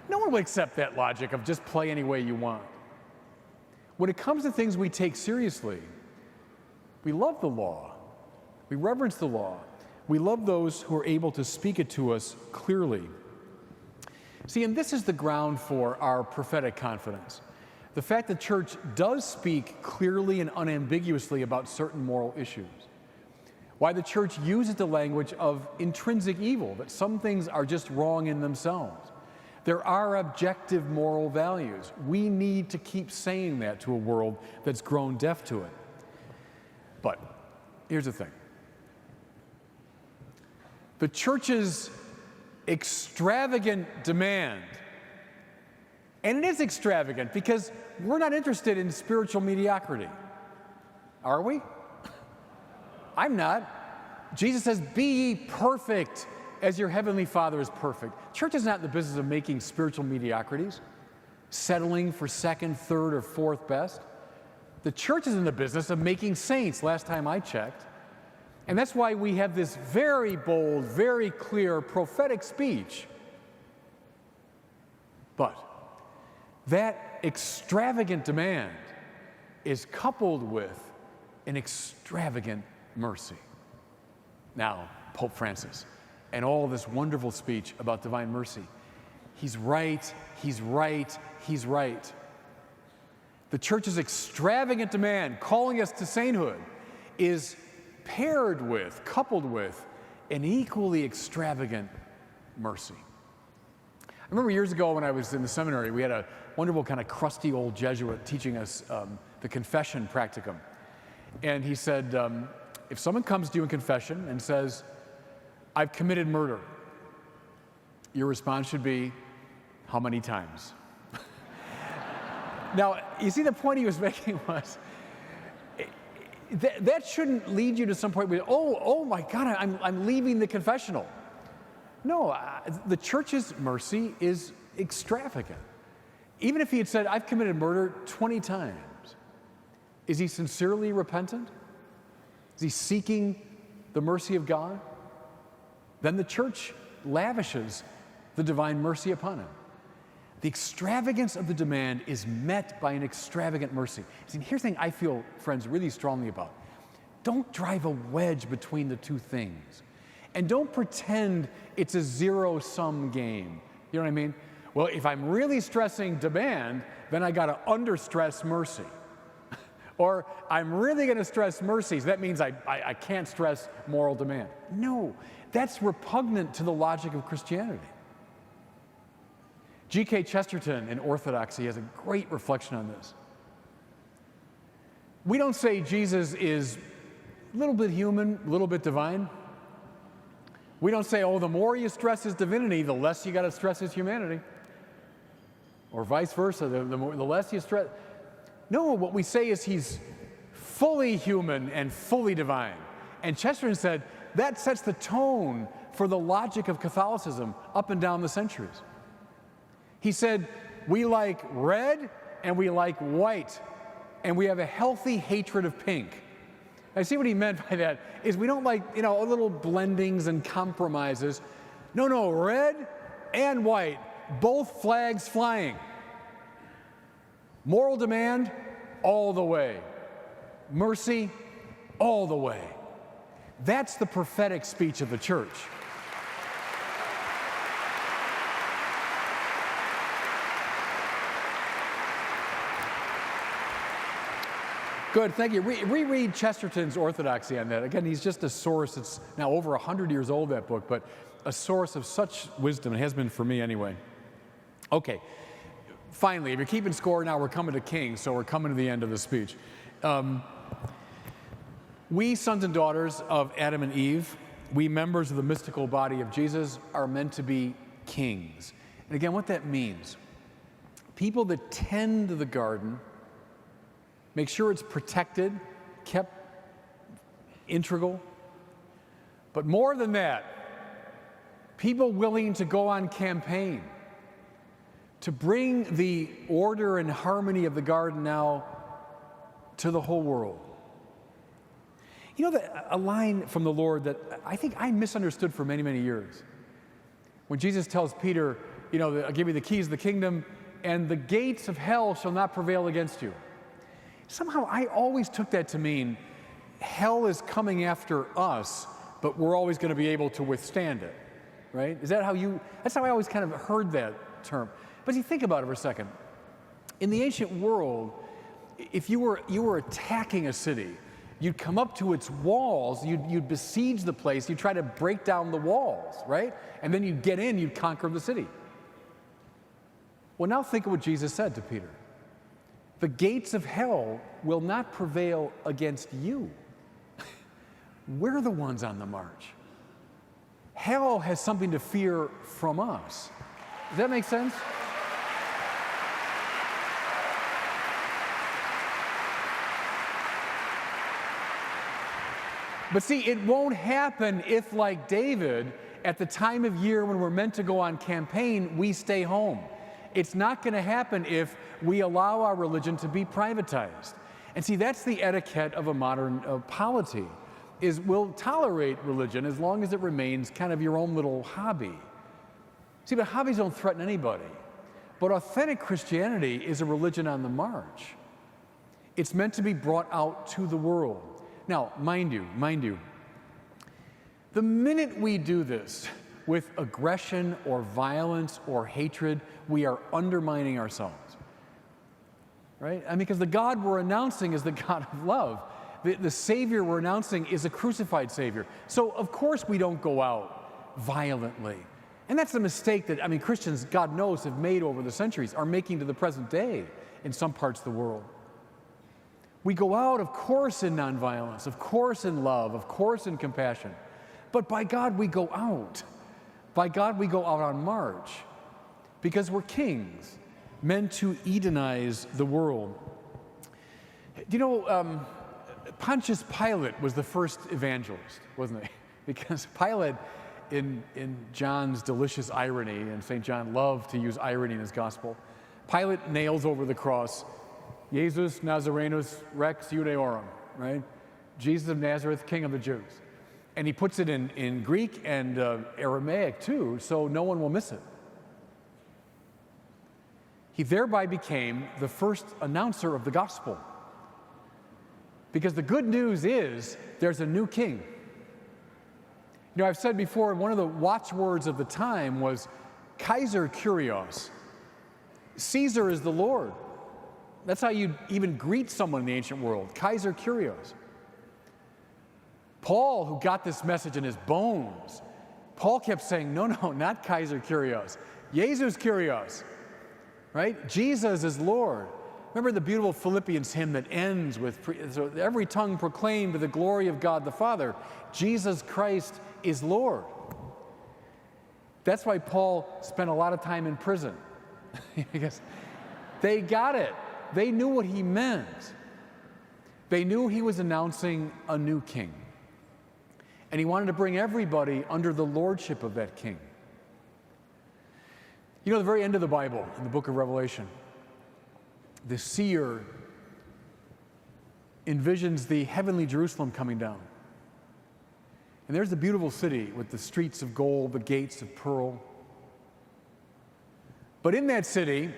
No one will accept that logic of just play any way you want. When it comes to things we take seriously, we love the law. We reverence the law. We love those who are able to speak it to us clearly. See, and this is the ground for our prophetic confidence. The fact that the church does speak clearly and unambiguously about certain moral issues. Why the church uses the language of intrinsic evil, that some things are just wrong in themselves. There are objective moral values. We need to keep saying that to a world that's grown deaf to it. But here's the thing. The church's extravagant demand, and it is extravagant because we're not interested in spiritual mediocrity. Are we? I'm not. Jesus says, be ye perfect as your heavenly Father is perfect. Church is not in the business of making spiritual mediocrities, settling for second, third, or fourth best. The church is in the business of making saints, last time I checked. And that's why we have this very bold, very clear prophetic speech. But that extravagant demand is coupled with an extravagant mercy. Now, Pope Francis, and all this wonderful speech about divine mercy. He's right, he's right, he's right. The church's extravagant demand, calling us to sainthood, is paired with, coupled with, an equally extravagant mercy. I remember years ago when I was in the seminary, we had a wonderful kind of crusty old Jesuit teaching us the confession practicum. And he said, if someone comes to you in confession and says, I've committed murder, your response should be, how many times? Now, you see, the point he was making was, that shouldn't lead you to some point where, oh my God, I'm leaving the confessional. No, the church's mercy is extravagant. Even if he had said, I've committed murder 20 times, is he sincerely repentant? Is he seeking the mercy of God? Then the church lavishes the divine mercy upon him. The extravagance of the demand is met by an extravagant mercy. See, here's the thing I feel, friends, really strongly about. Don't drive a wedge between the two things. And don't pretend it's a zero-sum game. You know what I mean? Well, if I'm really stressing demand, then I got to under-stress mercy. Or I'm really going to stress mercy, so that means I can't stress moral demand. No, that's repugnant to the logic of Christianity. G.K. Chesterton in Orthodoxy has a great reflection on this. We don't say Jesus is a little bit human, a little bit divine. We don't say, oh, the more you stress his divinity, the less you got to stress his humanity. Or vice versa, the less you stress. No, what we say is he's fully human and fully divine. And Chesterton said that sets the tone for the logic of Catholicism up and down the centuries. He said, we like red and we like white, and we have a healthy hatred of pink. I see what he meant by that is we don't like, little blendings and compromises. No, red and white, both flags flying. Moral demand, all the way. Mercy, all the way. That's the prophetic speech of the church. Good, thank you. Reread Chesterton's Orthodoxy on that. Again, he's just a source. It's now over 100 years old, that book, but a source of such wisdom. It has been for me anyway. Okay, finally, if you're keeping score now, we're coming to Kings, so we're coming to the end of the speech. We sons and daughters of Adam and Eve, we members of the mystical body of Jesus, are meant to be kings. And again, what that means, people that tend the garden, make sure it's protected, kept integral. But more than that, people willing to go on campaign to bring the order and harmony of the garden now to the whole world. You know, a line from the Lord that I think I misunderstood for many, many years. When Jesus tells Peter, I'll give you the keys of the kingdom, and the gates of hell shall not prevail against you. Somehow I always took that to mean hell is coming after us, but we're always going to be able to withstand it, right? Is that that's how I always kind of heard that term. But you think about it for a second. In the ancient world, if you were attacking a city, you'd come up to its walls, you'd besiege the place, you'd try to break down the walls, right? And then you'd get in, you'd conquer the city. Well, now think of what Jesus said to Peter. The gates of hell will not prevail against you. We're the ones on the march. Hell has something to fear from us. Does that make sense? But see, it won't happen if, like David, at the time of year when we're meant to go on campaign, we stay home. It's not going to happen if we allow our religion to be privatized. And see, that's the etiquette of a modern polity, is we'll tolerate religion as long as it remains kind of your own little hobby. See, but hobbies don't threaten anybody. But authentic Christianity is a religion on the march. It's meant to be brought out to the world. Now, mind you, the minute we do this with aggression or violence or hatred, we are undermining ourselves, right? I mean, because the God we're announcing is the God of love. The Savior we're announcing is a crucified Savior. So, of course, we don't go out violently. And that's a mistake that, Christians, God knows, have made over the centuries, are making to the present day in some parts of the world. We go out, of course, in nonviolence, of course in love, of course in compassion. But by God, we go out. By God, we go out on march because we're kings, meant to Edenize the world. Do you know, Pontius Pilate was the first evangelist, wasn't he? Because Pilate, in John's delicious irony, and St. John loved to use irony in his gospel, Pilate nails over the cross, Jesus Nazarenus Rex Judaeorum, right? Jesus of Nazareth, King of the Jews. And he puts it in Greek and Aramaic too, so no one will miss it. He thereby became the first announcer of the gospel. Because the good news is there's a new king. You know, I've said before, one of the watchwords of the time was Kaiser Kyrios. Caesar is the Lord. That's how you even greet someone in the ancient world, Kaiser Kyrios. Paul, who got this message in his bones, Paul kept saying, no, not Kaiser Kyrios, Jesus Kyrios, right? Jesus is Lord. Remember the beautiful Philippians hymn that ends with, so every tongue proclaim to the glory of God the Father, Jesus Christ is Lord. That's why Paul spent a lot of time in prison, because they got it. They knew what he meant. They knew he was announcing a new king. And he wanted to bring everybody under the lordship of that king. You know, the very end of the Bible, in the book of Revelation, the seer envisions the heavenly Jerusalem coming down. And there's the beautiful city with the streets of gold, the gates of pearl. But in that city,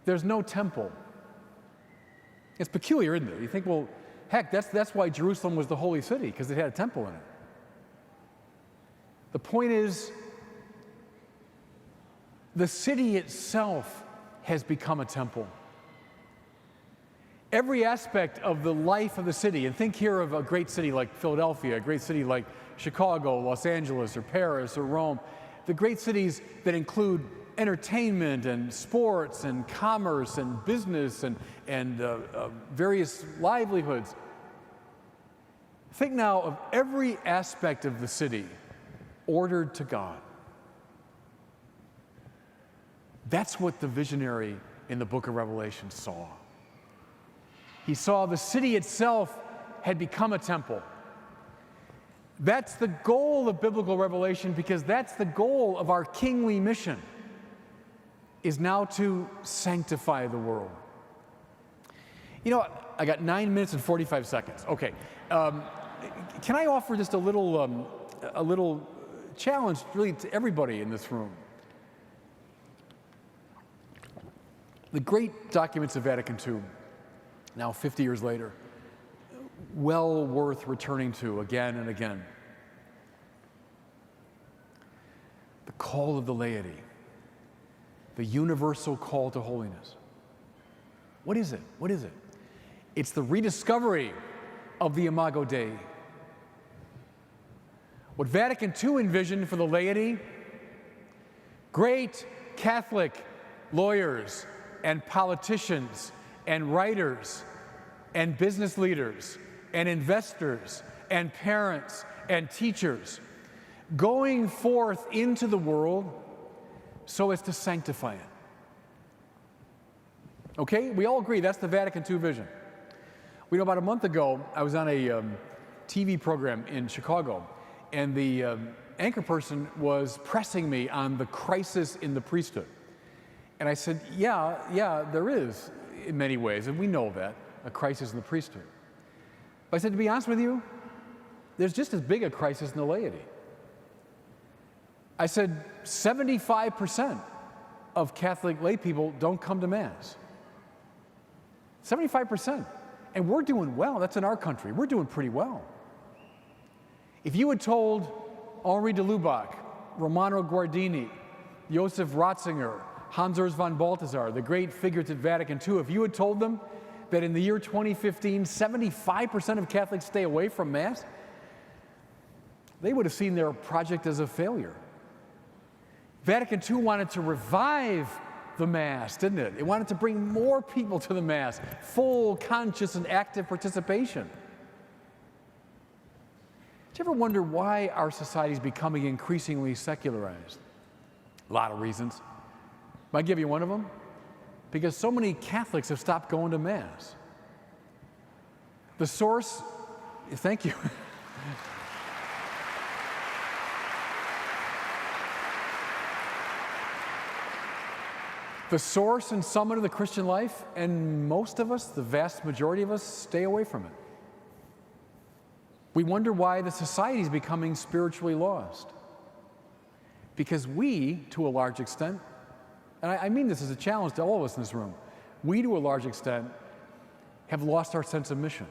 there's no temple. It's peculiar, isn't it? You think, well, heck, that's why Jerusalem was the holy city, because it had a temple in it. The point is, the city itself has become a temple. Every aspect of the life of the city, and think here of a great city like Philadelphia, a great city like Chicago, Los Angeles, or Paris, or Rome, the great cities that include entertainment and sports and commerce and business and various livelihoods. Think now of every aspect of the city ordered to God. That's what the visionary in the book of Revelation saw. He saw the city itself had become a temple. That's the goal of biblical revelation, because that's the goal of our kingly mission, is now to sanctify the world. You know, I got 9 minutes and 45 seconds. Okay. Can I offer just a little challenge really to everybody in this room? The great documents of Vatican II, now 50 years later, well worth returning to again and again. The call of the laity, the universal call to holiness. What is it? What is it? It's the rediscovery of the Imago Dei. What Vatican II envisioned for the laity, great Catholic lawyers and politicians and writers and business leaders and investors and parents and teachers going forth into the world so as to sanctify it. Okay, we all agree that's the Vatican II vision. We know about a month ago, I was on a TV program in Chicago, and the anchor person was pressing me on the crisis in the priesthood. And I said, yeah, there is in many ways, and we know that, a crisis in the priesthood. But I said, to be honest with you, there's just as big a crisis in the laity. I said, 75% of Catholic lay people don't come to Mass. 75%. And we're doing well. That's in our country. We're doing pretty well. If you had told Henri de Lubac, Romano Guardini, Joseph Ratzinger, Hans Urs von Balthasar, the great figures at Vatican II, if you had told them that in the year 2015, 75% of Catholics stay away from Mass, they would have seen their project as a failure. Vatican II wanted to revive the Mass, didn't it? It wanted to bring more people to the Mass, full, conscious, and active participation. Do you ever wonder why our society is becoming increasingly secularized? A lot of reasons. Might give you one of them. Because so many Catholics have stopped going to Mass. The source, thank you. The source and summit of the Christian life, and most of us, the vast majority of us, stay away from it. We wonder why the society is becoming spiritually lost. Because we, to a large extent, and I mean this as a challenge to all of us in this room, we, to a large extent, have lost our sense of mission,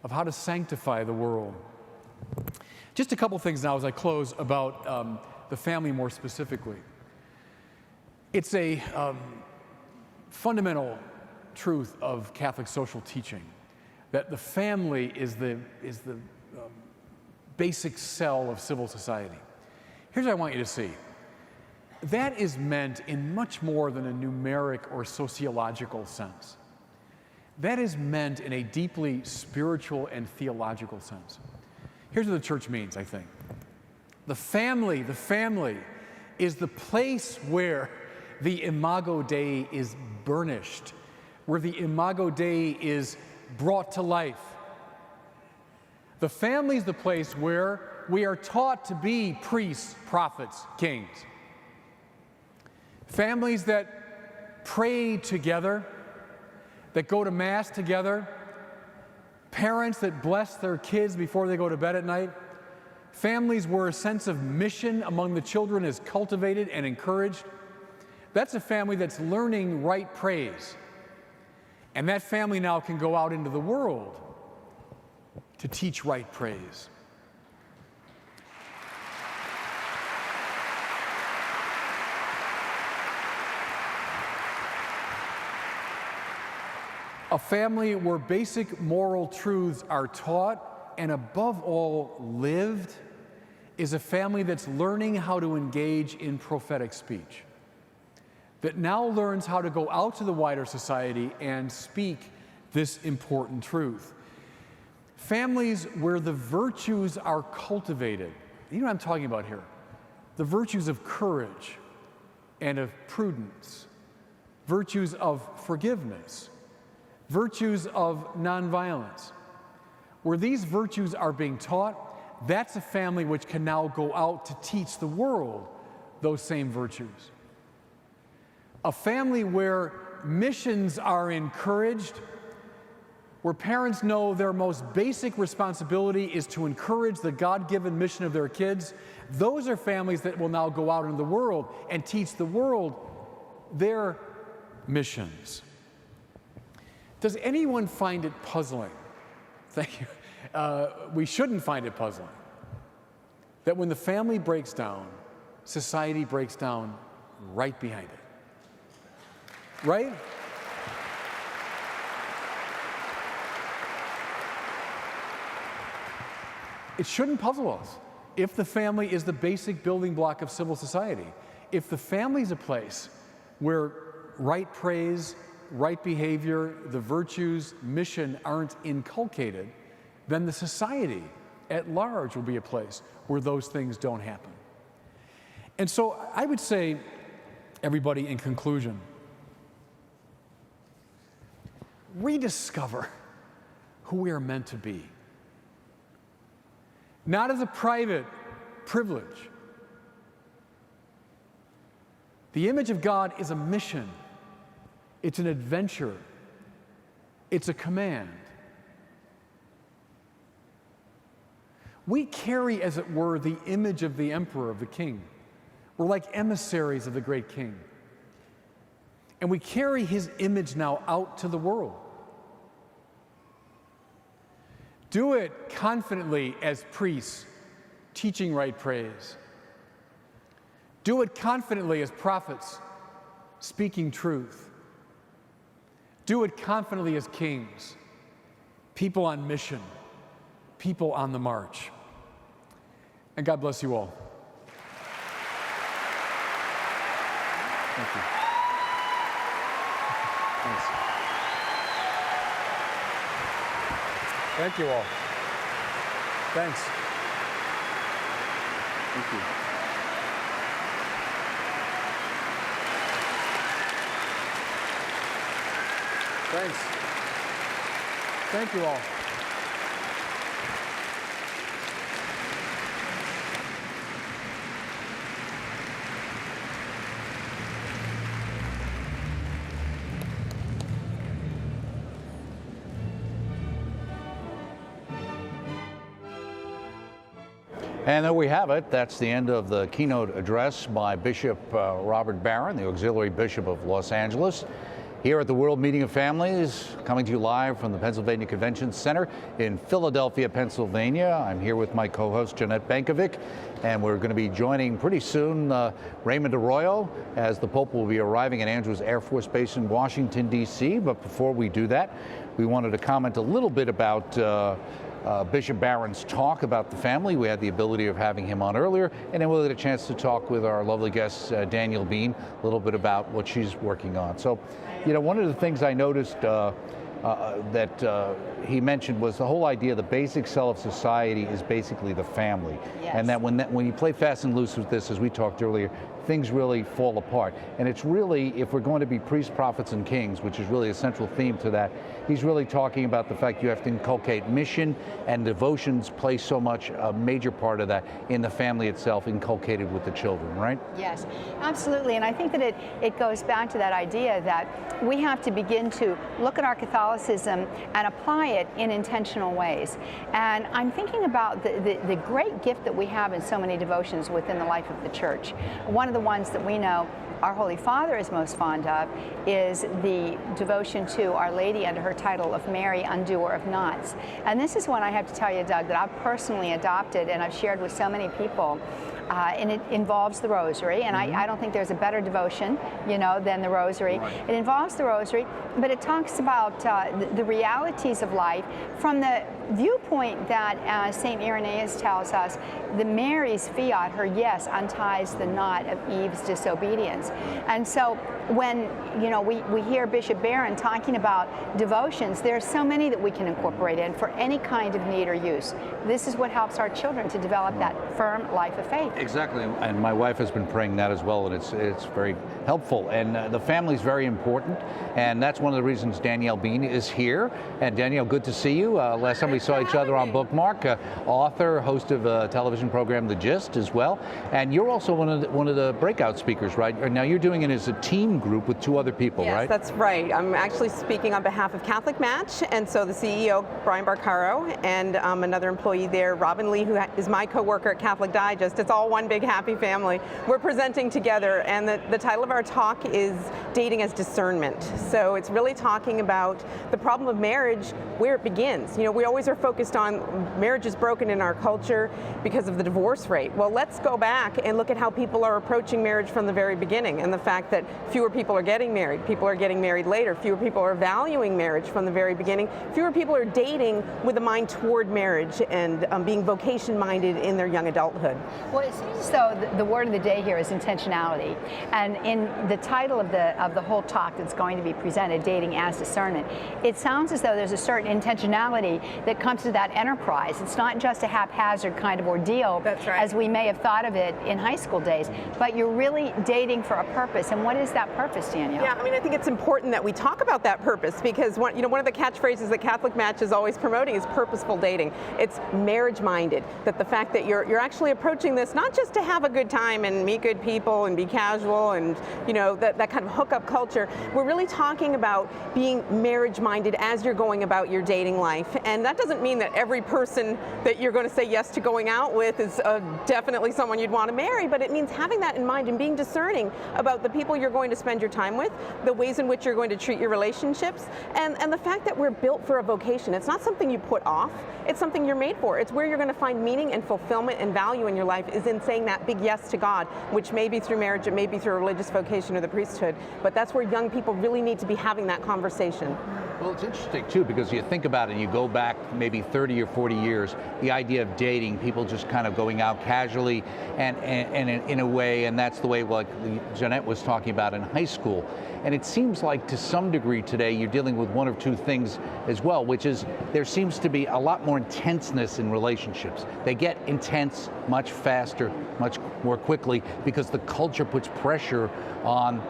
of how to sanctify the world. Just a couple things now as I close about the family more specifically. It's a fundamental truth of Catholic social teaching that the family is the basic cell of civil society. Here's what I want you to see. That is meant in much more than a numeric or sociological sense. That is meant in a deeply spiritual and theological sense. Here's what the church means, I think. The family is the place where the Imago Dei is burnished, where the Imago Dei is brought to life. The family is the place where we are taught to be priests, prophets, kings. Families that pray together, that go to Mass together, parents that bless their kids before they go to bed at night, families where a sense of mission among the children is cultivated and encouraged. That's a family that's learning right praise. And that family now can go out into the world to teach right praise. A family where basic moral truths are taught and above all lived is a family that's learning how to engage in prophetic speech, that now learns how to go out to the wider society and speak this important truth. Families where the virtues are cultivated. You know what I'm talking about here? The virtues of courage and of prudence, virtues of forgiveness, virtues of nonviolence. Where these virtues are being taught, that's a family which can now go out to teach the world those same virtues. A family where missions are encouraged, where parents know their most basic responsibility is to encourage the God-given mission of their kids, those are families that will now go out into the world and teach the world their missions. Does anyone find it puzzling? Thank you. We shouldn't find it puzzling that when the family breaks down, society breaks down right behind it. Right? It shouldn't puzzle us if the family is the basic building block of civil society. If the family is a place where right praise, right behavior, the virtues, mission aren't inculcated, then the society at large will be a place where those things don't happen. And so I would say, everybody, in conclusion, rediscover who we are meant to be. Not as a private privilege. The image of God is a mission. It's an adventure. It's a command. We carry, as it were, the image of the emperor, of the king. We're like emissaries of the great king. And we carry his image now out to the world. Do it confidently as priests, teaching right praise. Do it confidently as prophets, speaking truth. Do it confidently as kings, people on mission, people on the march. And God bless you all. Thank you. Thanks. Thank you all. Thanks. Thank you. Thanks. Thank you all. And there we have it. That's the end of the keynote address by Bishop Robert Barron, the Auxiliary Bishop of Los Angeles, here at the World Meeting of Families, coming to you live from the Pennsylvania Convention Center in Philadelphia, Pennsylvania. I'm here with my co-host, Jeanette Bankovic, and we're going to be joining pretty soon Raymond Arroyo, as the Pope will be arriving at Andrews Air Force Base in Washington, D.C. But before we do that, we wanted to comment a little bit about Bishop Barron's talk about the family. We had the ability of having him on earlier, and then we'll get a chance to talk with our lovely guest, Danielle Bean, a little bit about what she's working on. So, you know, one of the things I noticed that he mentioned was the whole idea the basic cell of society is basically the family. Yes. And that when you play fast and loose with this, as we talked earlier, things really fall apart. And it's really, if we're going to be priests, prophets, and kings, which is really a central theme to that, he's really talking about the fact you have to inculcate mission, and devotions play so much a major part of that in the family itself, inculcated with the children, right? Yes, absolutely. And I think that it goes back to that idea that we have to begin to look at our Catholicism and apply it in intentional ways. And I'm thinking about the great gift that we have in so many devotions within the life of the church. One of the ones that we know our Holy Father is most fond of is the devotion to Our Lady under her title of Mary, Undoer of Knots. And this is one I have to tell you, Doug, that I've personally adopted and I've shared with so many people. And it involves the Rosary, and I don't think there's a better devotion, you know, than the Rosary. Right. It involves the Rosary, but it talks about the realities of life from the viewpoint that, as St. Irenaeus tells us, the Mary's fiat, her yes, unties the knot of Eve's disobedience. And so when, you know, we hear Bishop Barron talking about devotions, there are so many that we can incorporate in for any kind of need or use. This is what helps our children to develop that firm life of faith. Exactly, and my wife has been praying that as well, and it's very helpful. And the family is very important, and that's one of the reasons Danielle Bean is here. And Danielle, good to see you. Last time we saw each other on Bookmark, author, host of a television program, The Gist, as well. And you're also one of the breakout speakers, right? Now you're doing it as a team group with two other people, yes, right? Yes, that's right. I'm actually speaking on behalf of Catholic Match, and so the CEO, Brian Barcaro, and another employee there, Robin Lee, who is my co-worker at Catholic Digest. It's all one big happy family. We're presenting together, and the title of our talk is Dating as Discernment. So it's really talking about the problem of marriage, where it begins. You know, we always are focused on marriage is broken in our culture because of the divorce rate. Well, let's go back and look at how people are approaching marriage from the very beginning, and the fact that fewer people are getting married, people are getting married later, fewer people are valuing marriage from the very beginning, fewer people are dating with a mind toward marriage and being vocation-minded in their young adulthood. Well, it seems as though the word of the day here is intentionality, and in the title of the whole talk that's going to be presented, Dating as Discernment, it sounds as though there's a certain intentionality that comes to that enterprise. It's not just a haphazard kind of ordeal, that's right, as we may have thought of it in high school days, but you're really dating for a purpose. And what is that purpose, Danielle? Yeah, I mean, I think it's important that we talk about that purpose, because one of the catchphrases that Catholic Match is always promoting is purposeful dating. It's marriage-minded, that the fact that you're actually approaching this not just to have a good time and meet good people and be casual and, you know, that kind of hookup culture. We're really talking about being marriage-minded as you're going about your dating life. And that doesn't mean that every person that you're going to say yes to going out with is definitely someone you'd want to marry, but it means having that in mind and being discerning about the people you're going to spend your time with, the ways in which you're going to treat your relationships, and the fact that we're built for a vocation. It's not something you put off, it's something you're made for. It's where you're going to find meaning and fulfillment and value in your life, is in saying that big yes to God, which may be through marriage, it may be through a religious vocation or the priesthood, but that's where young people really need to be having that conversation. Well, it's interesting too, because you think about it, you go back maybe 30 or 40 years, the idea of dating, people just kind of going out casually and in a way, and that's the way like Jeanette was talking about in high school. And it seems like to some degree today you're dealing with one of two things as well, which is there seems to be a lot more intenseness in relationships. They get intense much faster, much more quickly, because the culture puts pressure on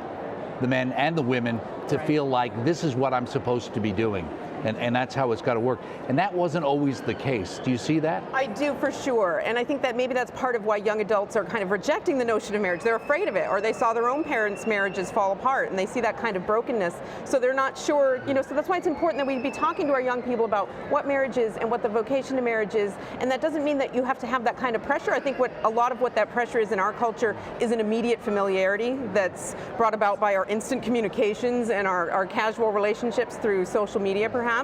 the men and the women to feel like this is what I'm supposed to be doing. And that's how it's got to work. And that wasn't always the case. Do you see that? I do, for sure. And I think that maybe that's part of why young adults are kind of rejecting the notion of marriage. They're afraid of it, or they saw their own parents' marriages fall apart, and they see that kind of brokenness. So they're not sure, so that's why it's important that we be talking to our young people about what marriage is and what the vocation to marriage is. And that doesn't mean that you have to have that kind of pressure. I think a lot of what that pressure is in our culture is an immediate familiarity that's brought about by our instant communications and our casual relationships through social media, perhaps.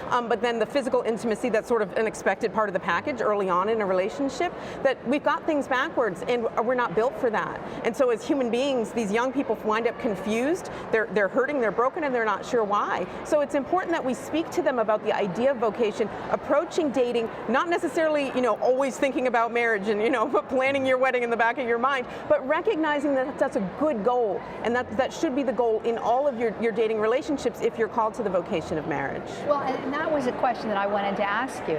But then the physical intimacy, that's sort of an expected part of the package early on in a relationship, that we've got things backwards and we're not built for that. And so as human beings, these young people wind up confused, they're hurting, they're broken, and they're not sure why. So it's important that we speak to them about the idea of vocation, approaching dating, not necessarily, always thinking about marriage and, planning your wedding in the back of your mind, but recognizing that that's a good goal, and that should be the goal in all of your dating relationships if you're called to the vocation of marriage. Well, and that was a question that I wanted to ask you.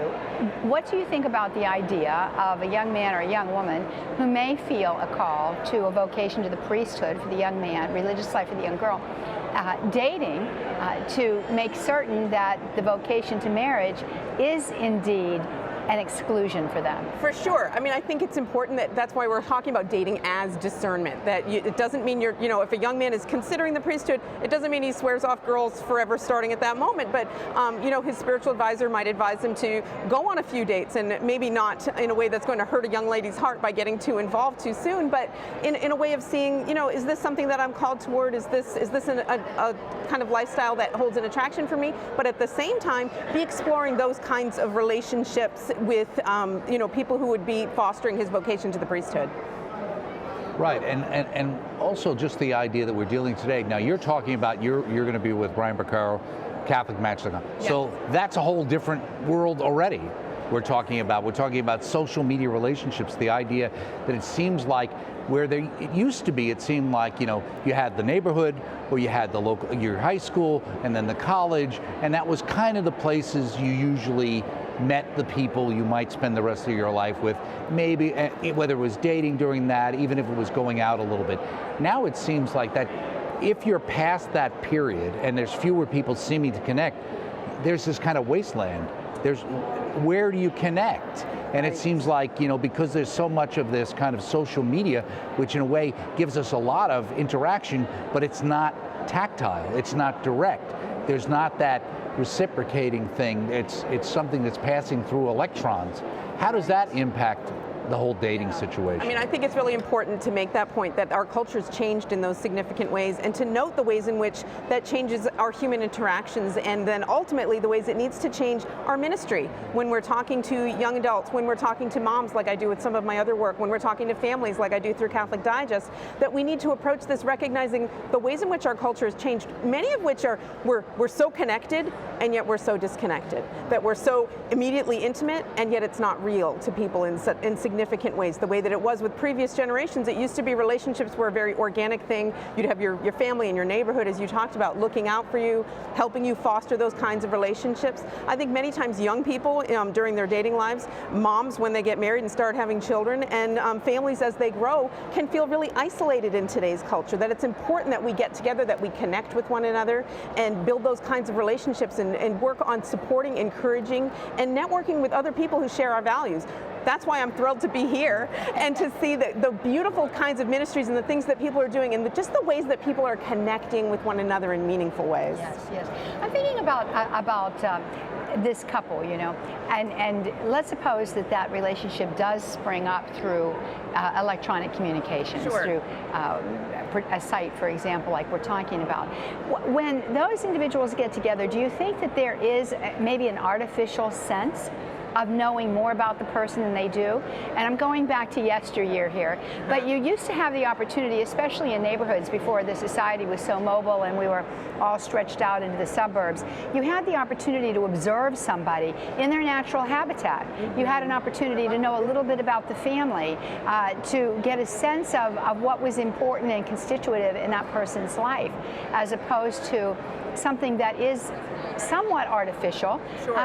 What do you think about the idea of a young man or a young woman who may feel a call to a vocation to the priesthood for the young man, religious life for the young girl, dating to make certain that the vocation to marriage is indeed an exclusion for them? For sure. I mean, I think it's important that's why we're talking about dating as discernment. That it doesn't mean if a young man is considering the priesthood, it doesn't mean he swears off girls forever starting at that moment. But, his spiritual advisor might advise him to go on a few dates, and maybe not in a way that's going to hurt a young lady's heart by getting too involved too soon, but in a way of seeing, is this something that I'm called toward? Is this a kind of lifestyle that holds an attraction for me? But at the same time, be exploring those kinds of relationships with people who would be fostering his vocation to the priesthood. Right, and also just the idea that we're dealing today. Now you're talking about you're going to be with Brian Baccaro, Catholic.com. Yeah. So that's a whole different world already. We're talking about social media relationships. The idea that it seems like it used to be, it seemed like you had the neighborhood, or you had your high school, and then the college, and that was kind of the places you usually met the people you might spend the rest of your life with, maybe whether it was dating during that, even if it was going out a little bit. Now it seems like that if you're past that period and there's fewer people seeming to connect, there's this kind of wasteland. Where do you connect? And it seems like, because there's so much of this kind of social media, which in a way gives us a lot of interaction, but it's not tactile, it's not direct. There's not that reciprocating thing. It's something that's passing through electrons. How does that impact the whole dating situation? I mean, I think it's really important to make that point, that our culture's changed in those significant ways, and to note the ways in which that changes our human interactions, and then ultimately the ways it needs to change our ministry. When we're talking to young adults, when we're talking to moms like I do with some of my other work, when we're talking to families like I do through Catholic Digest, that we need to approach this recognizing the ways in which our culture has changed, many of which are we're so connected and yet we're so disconnected, that we're so immediately intimate and yet it's not real to people in significant ways. The way that it was with previous generations, it used to be relationships were a very organic thing. You'd have your family and your neighborhood, as you talked about, looking out for you, helping you foster those kinds of relationships. I think many times young people during their dating lives, moms when they get married and start having children, and families as they grow, can feel really isolated in today's culture, that it's important that we get together, that we connect with one another and build those kinds of relationships and work on supporting, encouraging, and networking with other people who share our values. That's why I'm thrilled to be here and to see the beautiful kinds of ministries and the things that people are doing, and just the ways that people are connecting with one another in meaningful ways. Yes. I'm thinking about this couple, and let's suppose that relationship does spring up through electronic communications, Sure. through a site, for example, like we're talking about. When those individuals get together, do you think that there is maybe an artificial sense of knowing more about the person than they do. And I'm going back to yesteryear here, but you used to have the opportunity, especially in neighborhoods before the society was so mobile and we were all stretched out into the suburbs, you had the opportunity to observe somebody in their natural habitat. You had an opportunity to know a little bit about the family, to get a sense of what was important and constitutive in that person's life, as opposed to something that is somewhat artificial,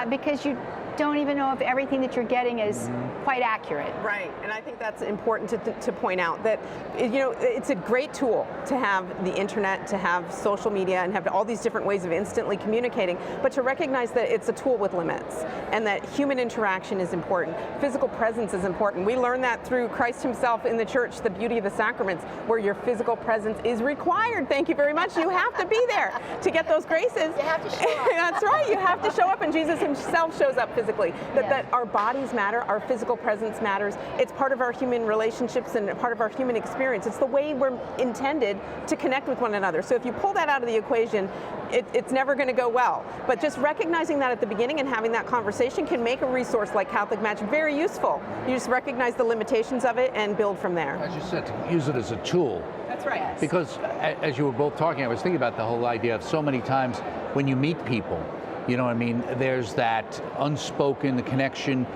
because you don't even know if everything that you're getting is quite accurate. Right, and I think that's important to point out that, you know, it's a great tool to have the internet, to have social media, and have all these different ways of instantly communicating, but to recognize that it's a tool with limits, and that human interaction is important. Physical presence is important. We learn that through Christ himself in the church, the beauty of the sacraments, where your physical presence is required. Thank you very much. You have to be there to get those graces. You have to show up. That's right, you have to show up, and Jesus himself shows up physically. That our bodies matter, our physical presence matters. It's part of our human relationships and part of our human experience. It's the way we're intended to connect with one another. So if you pull that out of the equation, it's never going to go well. But just recognizing that at the beginning and having that conversation can make a resource like Catholic Match very useful. You just recognize the limitations of it and build from there. As you said, to use it as a tool. That's right. Yes. Because as you were both talking, I was thinking about the whole idea of so many times when you meet people, you know what I mean, there's that unspoken connection,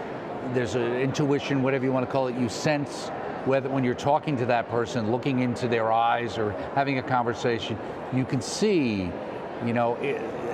there's an intuition, whatever you want to call it, you sense whether when you're talking to that person, looking into their eyes or having a conversation, you can see, you know,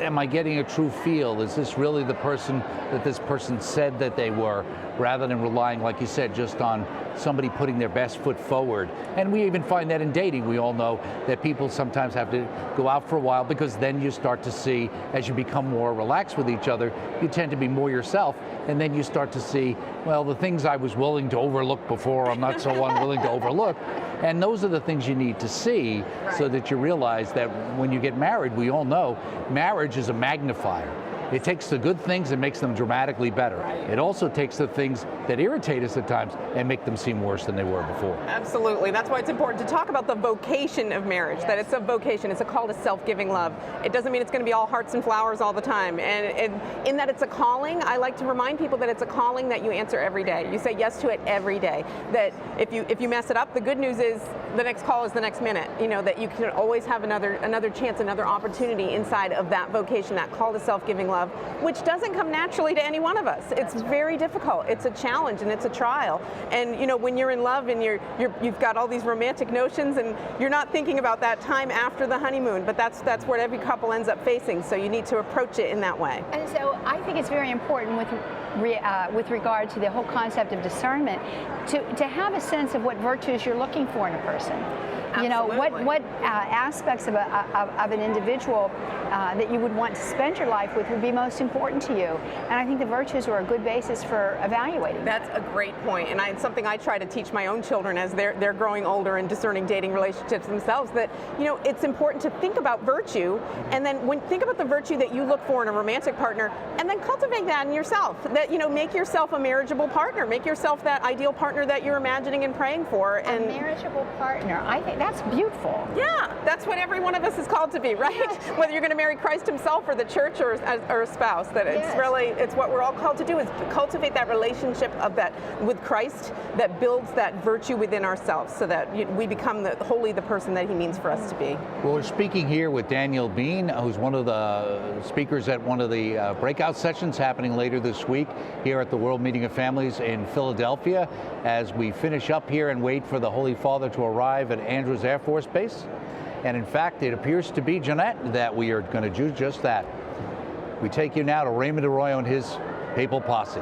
am I getting a true feel? Is this really the person that this person said that they were, rather than relying, like you said, just on somebody putting their best foot forward? And we even find that in dating. We all know that people sometimes have to go out for a while, because then you start to see, as you become more relaxed with each other, you tend to be more yourself, and then you start to see, well, the things I was willing to overlook before, I'm not so unwilling to overlook. And those are the things you need to see, so that you realize that when you get married, we all know marriage is a magnifier. It takes the good things and makes them dramatically better. It also takes the things that irritate us at times and make them seem worse than they were before. Absolutely. That's why it's important to talk about the vocation of marriage, that it's a vocation. It's a call to self-giving love. It doesn't mean it's going to be all hearts and flowers all the time. And in that it's a calling, I like to remind people that it's a calling that you answer every day. You say yes to it every day. That if you mess it up, the good news is the next call is the next minute. You know, that you can always have another chance, another opportunity inside of that vocation, that call to self-giving love, which doesn't come naturally to any one of us. It's very difficult. It's a challenge and it's a trial. And you know, when you're in love and you've got all these romantic notions, and you're not thinking about that time after the honeymoon, but that's what every couple ends up facing. So you need to approach it in that way. And so I think it's very important with regard to the whole concept of discernment to have a sense of what virtues you're looking for in a person. You know, what aspects of an individual that you would want to spend your life with would be most important to you. And I think the virtues are a good basis for evaluating. That's a great point. And it's something I try to teach my own children as they're growing older and discerning dating relationships themselves, that, you know, it's important to think about virtue, and then think about the virtue that you look for in a romantic partner, and then cultivate that in yourself. That, you know, make yourself a marriageable partner. Make yourself that ideal partner that you're imagining and praying for. And a marriageable partner. I think that's beautiful. Yeah, that's what every one of us is called to be, right? Yes. Whether you're going to marry Christ himself or the church or a spouse, that it's really, it's what we're all called to do, is cultivate that relationship of that with Christ that builds that virtue within ourselves, so that we become the person that he means for us to be. Well, we're speaking here with Daniel Bean, who's one of the speakers at one of the breakout sessions happening later this week here at the World Meeting of Families in Philadelphia, as we finish up here and wait for the Holy Father to arrive at Andrews Air Force Base. And in fact, it appears to be, Jeanette, that we are going to do just that. We take you now to Raymond Arroyo and his papal posse.